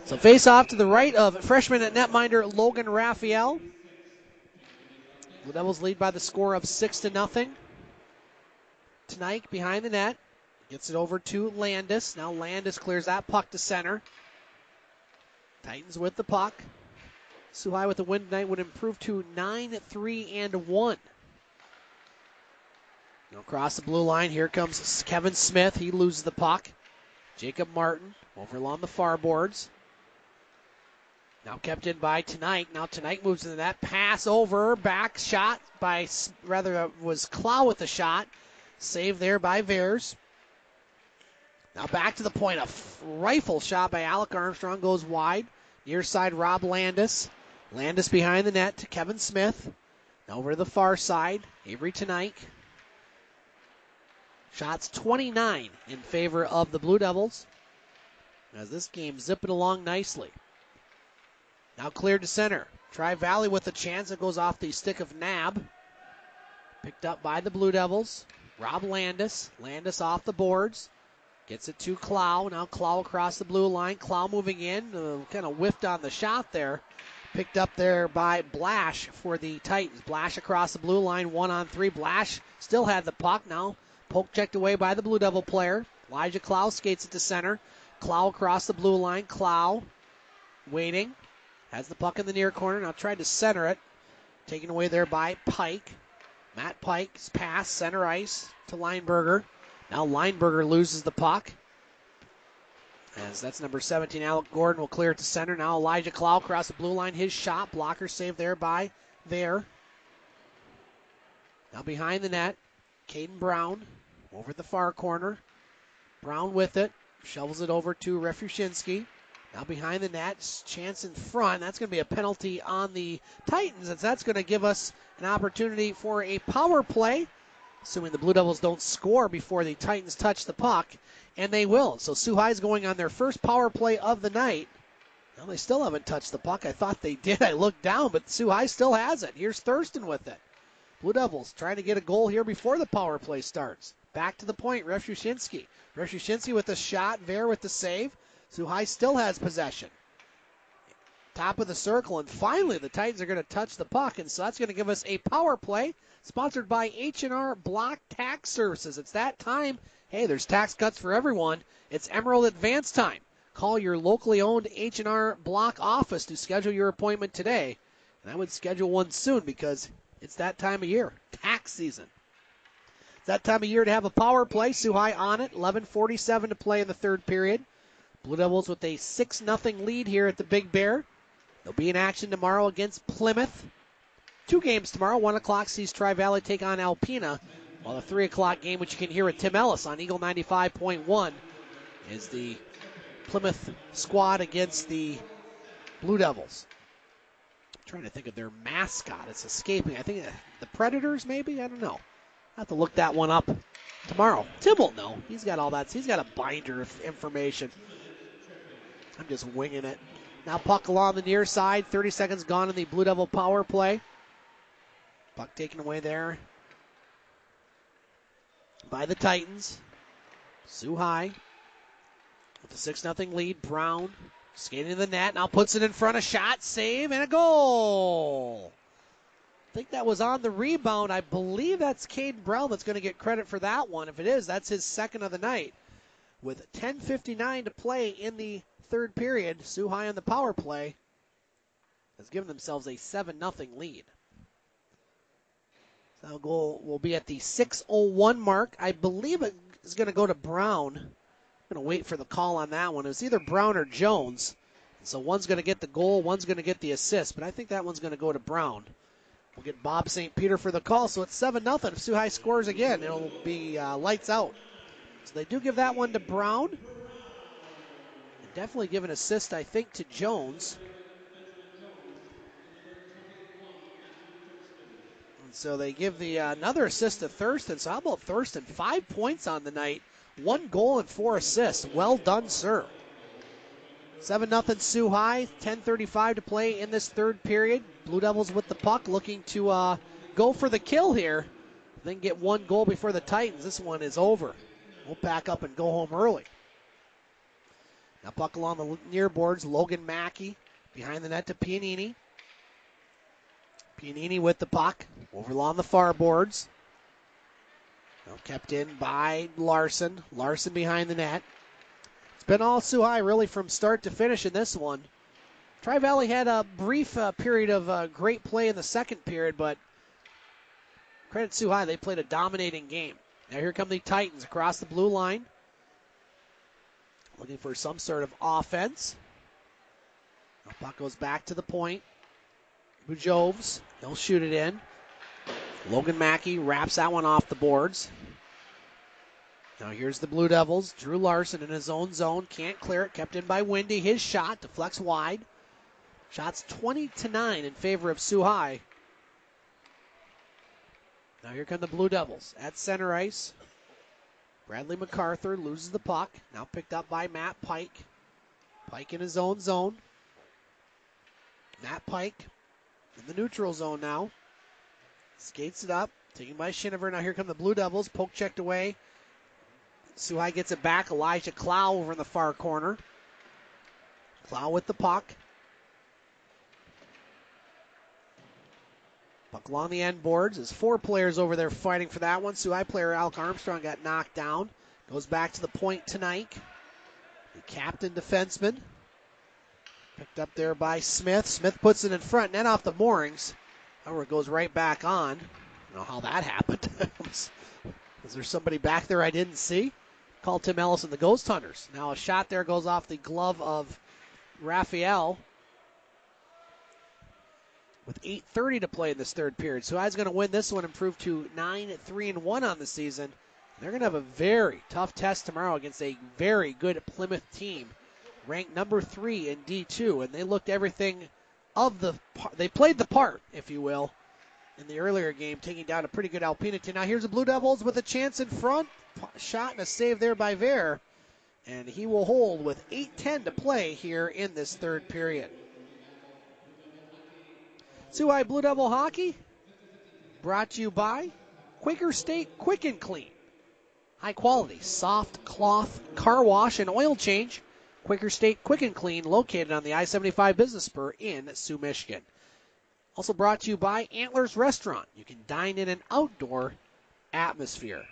So face-off to the right of freshman at netminder Logan Rafaelle. The Devils lead by the score of 6-0. Tonight behind the net. Gets it over to Landis. Now Landis clears that puck to center. Titans with the puck. Sioux High with the win tonight would improve to 9-3-1. Now across the blue line, here comes Kevin Smith. He loses the puck. Jacob Martin over along the far boards. Now kept in by Tonight. Now Tonight moves to the net. Pass over. Back shot by, was Clow with the shot. Save there by Veers. Now back to the point. A rifle shot by Alec Armstrong goes wide. Near side, Rob Landis. Landis behind the net to Kevin Smith. Now over to the far side. Avery Tonight. Shots 29 in favor of the Blue Devils, as this game zipping along nicely. Now cleared to center. Tri-Valley with a chance. It goes off the stick of Nab. Picked up by the Blue Devils. Rob Landis. Landis off the boards. Gets it to Clow. Now Clow across the blue line. Clow moving in. Kind of whiffed on the shot there. Picked up there by Blash for the Titans. Blash across the blue line. 1-on-3. Blash still had the puck. Now poke checked away by the Blue Devil player. Elijah Clow skates it to center. Clow across the blue line. Clow waiting. Has the puck in the near corner. Now tried to center it. Taken away there by Pike. Matt Pike's pass, center ice to Lineberger. Now Lineberger loses the puck. As that's number 17, Alec Gordon will clear it to center. Now Elijah Clow across the blue line. His shot. Blocker save there by Veer. Now behind the net, Caden Brown over the far corner. Brown with it. Shovels it over to Refushinski. Now behind the net, chance in front. That's going to be a penalty on the Titans, as that's going to give us an opportunity for a power play, assuming the Blue Devils don't score before the Titans touch the puck, and they will. So Sault High's going on their first power play of the night. Well, they still haven't touched the puck. I thought they did. I looked down, but Sault High still has it. Here's Thurston with it. Blue Devils trying to get a goal here before the power play starts. Back to the point, Refushinsky. Refushinsky with the shot, Ver with the save. Sault High still has possession. Top of the circle, and finally the Titans are going to touch the puck, and so that's going to give us a power play sponsored by H&R Block Tax Services. It's that time. Hey, there's tax cuts for everyone. It's Emerald Advance time. Call your locally owned H&R Block office to schedule your appointment today. And I would schedule one soon because it's that time of year, tax season. It's that time of year to have a power play. Sault High on it, 11:47 to play in the third period. Blue Devils with a 6-0 lead here at the Big Bear. They'll be in action tomorrow against Plymouth. 2 games tomorrow. 1 o'clock sees Tri-Valley take on Alpena, while the 3 o'clock game, which you can hear with Tim Ellis on Eagle 95.1, is the Plymouth squad against the Blue Devils. I'm trying to think of their mascot. It's escaping. I think the Predators, maybe? I don't know. I'll have to look that one up tomorrow. Tim will know. He's got all that. He's got a binder of information. I'm just winging it. Now puck along the near side. 30 seconds gone in the Blue Devil power play. Puck taken away there by the Titans. Sault High with a 6-0 lead. Brown skating to the net. Now puts it in front. A shot, save, and a goal. I think that was on the rebound. I believe that's Caden Brown that's going to get credit for that one. If it is, that's his second of the night. With 10:59 to play in the third period, Sault High on the power play has given themselves a 7-0 lead. So that goal will be at the 6:01 mark. I believe it is going to go to Brown. I'm going to wait for the call on that one. It was either Brown or Jones. So one's going to get the goal, one's going to get the assist, but I think that one's going to go to Brown. We'll get Bob St. Peter for the call, so it's 7-0. If Sault High scores again, it'll be lights out. So they do give that one to Brown. And definitely give an assist, I think, to Jones. And so they give the another assist to Thurston. So how about Thurston? 5 points on the night, 1 goal and 4 assists. Well done, sir. 7-0 Sault High, 10:35 to play in this third period. Blue Devils with the puck, looking to go for the kill here. Then get 1 goal before the Titans. This one is over. We'll pack up and go home early. Now puck along the near boards. Logan Mackey behind the net to Pianini. Pianini with the puck over along the far boards. Now kept in by Larson. Larson behind the net. It's been all Sault High really from start to finish in this one. Tri-Valley had a brief period of great play in the second period, but credit Sault High, they played a dominating game. Now here come the Titans across the blue line. Looking for some sort of offense. Now puck goes back to the point. Bujoves, he'll shoot it in. Logan Mackey wraps that one off the boards. Now here's the Blue Devils. Drew Larson in his own zone. Can't clear it. Kept in by Windy. His shot deflects wide. Shots 20-9 in favor of Sault High. Now here come the Blue Devils at center ice. Bradley MacArthur loses the puck. Now picked up by Matt Pike. Pike in his own zone. Matt Pike in the neutral zone now. Skates it up. Taken by Schinover. Now here come the Blue Devils. Poke checked away. Sault High gets it back. Elijah Clow over in the far corner. Clow with the puck. Puck along the end boards. There's 4 players over there fighting for that one. Sault High player Alec Armstrong got knocked down. Goes back to the point tonight. The captain defenseman. Picked up there by Smith. Smith puts it in front. Net off the moorings. However, it goes right back on. I don't know how that happened. Was there somebody back there I didn't see? Call Tim Ellis and the Ghost Hunters. Now a shot there goes off the glove of Rafaelle. With 8:30 to play in this third period. Sault High's going to win this one, improve to 9-3-1 on the season. They're going to have a very tough test tomorrow against a very good Plymouth team ranked number 3 in D2, and they looked everything they played the part, if you will, in the earlier game, taking down a pretty good Alpena team. Now here's the Blue Devils with a chance in front. Shot and a save there by Ver, and he will hold with 8:10 to play here in this third period. Sault High Blue Devil hockey brought to you by Quaker State Quick and Clean. High quality, soft cloth car wash and oil change. Quaker State Quick and Clean, located on the I-75 Business Spur in Sioux, Michigan. Also brought to you by Antlers Restaurant. You can dine in an outdoor atmosphere.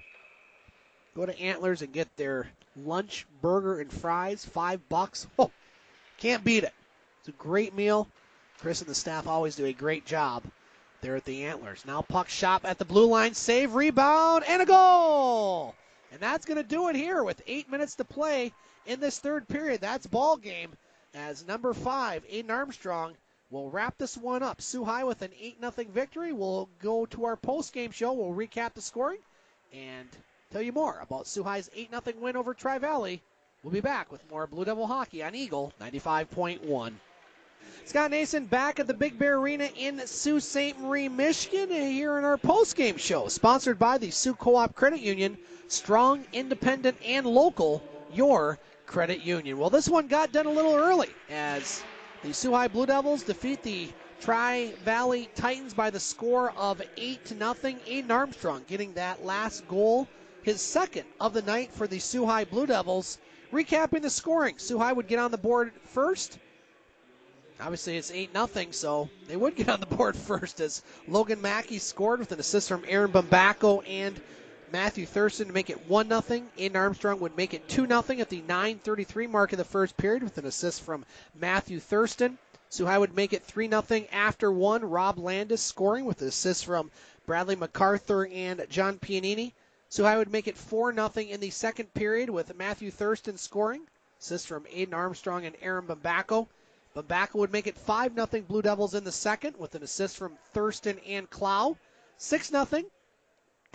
Go to Antlers and get their lunch, burger, and fries, $5. Oh, can't beat it. It's a great meal. Chris and the staff always do a great job there at the Antlers. Now puck shot at the blue line, save, rebound, and a goal! And that's going to do it here with 8 minutes to play in this third period. That's ball game as number 5, Aiden Armstrong, will wrap this one up. Sault High with an 8-0 victory. We'll go to our post-game show. We'll recap the scoring and tell you more about Sault High's 8-0 win over Tri-Valley. We'll be back with more Blue Devil hockey on Eagle 95.1. Scott Nason back at the Big Bear Arena in Sault Ste. Marie, Michigan, here in our post-game show, sponsored by the Sault Co-op Credit Union. Strong, independent, and local, your credit union. Well, this one got done a little early as the Sault High Blue Devils defeat the Tri-Valley Titans by the score of 8-0. Aiden Armstrong getting that last goal, his second of the night for the Sault High Blue Devils. Recapping the scoring, Sault High would get on the board first. Obviously, it's 8-0, so they would get on the board first as Logan Mackey scored with an assist from Aaron Bambacco and Matthew Thurston to make it 1-0. Aiden Armstrong would make it 2-0 at the 9:33 mark of the first period with an assist from Matthew Thurston. Sault High would make it 3-0 after one. Rob Landis scoring with an assist from Bradley MacArthur and John Pianini. Sault High would make it 4-0 in the second period with Matthew Thurston scoring. Assist from Aiden Armstrong and Aaron Bambacco. Bambacco would make it 5-0 Blue Devils in the second with an assist from Thurston and Clow. 6-0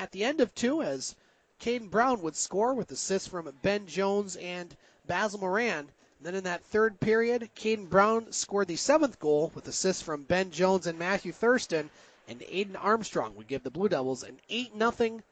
at the end of two as Caden Brown would score with assists from Ben Jones and Basil Moran. Then in that third period, Caden Brown scored the seventh goal with assists from Ben Jones and Matthew Thurston, and Aiden Armstrong would give the Blue Devils an 8-0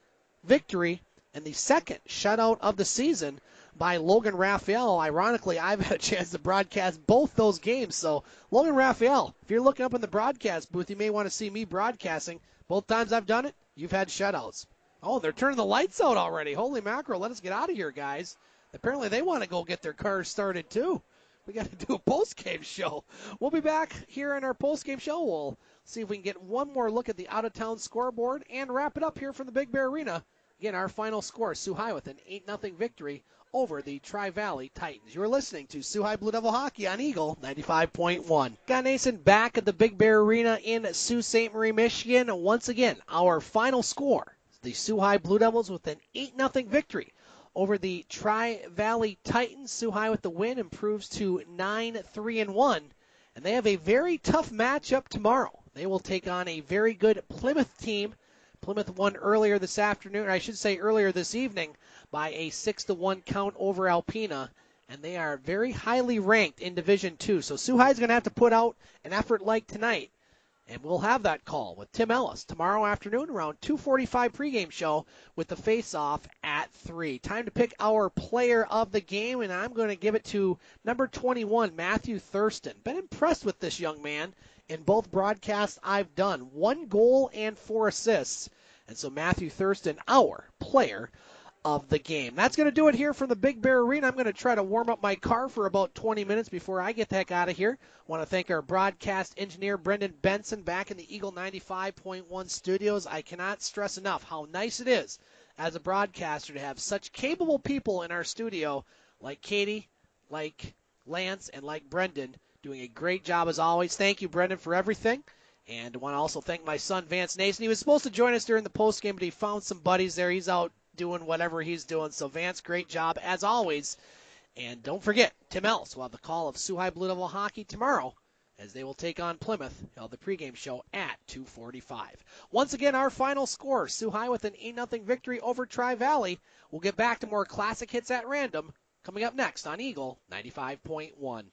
victory and the second shutout of the season by Logan Rafaelle. Ironically, I've had a chance to broadcast both those games. So, Logan Rafaelle, if you're looking up in the broadcast booth, you may want to see me broadcasting. Both times I've done it, you've had shutouts. Oh, they're turning the lights out already. Holy mackerel, let us get out of here, guys. Apparently they want to go get their cars started, too. We got to do a post-game show. We'll be back here in our post-game show. We'll see if we can get one more look at the out-of-town scoreboard and wrap it up here from the Big Bear Arena. Again, our final score, Sault High with an 8-0 victory over the Tri-Valley Titans. You're listening to Sault High Blue Devil Hockey on Eagle 95.1. Scott Nason back at the Big Bear Arena in Sault Ste. Marie, Michigan. Once again, our final score, the Sault High Blue Devils with an 8-0 victory over the Tri-Valley Titans. Sault High with the win improves to 9-3-1, and they have a very tough matchup tomorrow. They will take on a very good Plymouth team. Plymouth won earlier this afternoon, or I should say earlier this evening, by a 6-1 count over Alpena, and they are very highly ranked in Division II. So Sault High is going to have to put out an effort like tonight, and we'll have that call with Tim Ellis tomorrow afternoon around 2:45 pregame show with the face-off at 3. Time to pick our player of the game, and I'm going to give it to number 21, Matthew Thurston. Been impressed with this young man in both broadcasts I've done. 1 goal and 4 assists. And so Matthew Thurston, our player of the game. That's going to do it here from the Big Bear Arena. I'm going to try to warm up my car for about 20 minutes before I get the heck out of here. I want to thank our broadcast engineer, Brendan Benson, back in the Eagle 95.1 studios. I cannot stress enough how nice it is as a broadcaster to have such capable people in our studio like Katie, like Lance, and like Brendan, doing a great job as always. Thank you, Brendan, for everything. And I want to also thank my son, Vance Nason. He was supposed to join us during the postgame, but he found some buddies there. He's out doing whatever he's doing. So, Vance, great job as always. And don't forget, Tim Ellis will have the call of Sault High Blue Devil hockey tomorrow as they will take on Plymouth. He'll have the pregame show at 2:45. Once again, our final score, Sault High with an 8-0 victory over Tri-Valley. We'll get back to more classic hits at random coming up next on Eagle 95.1.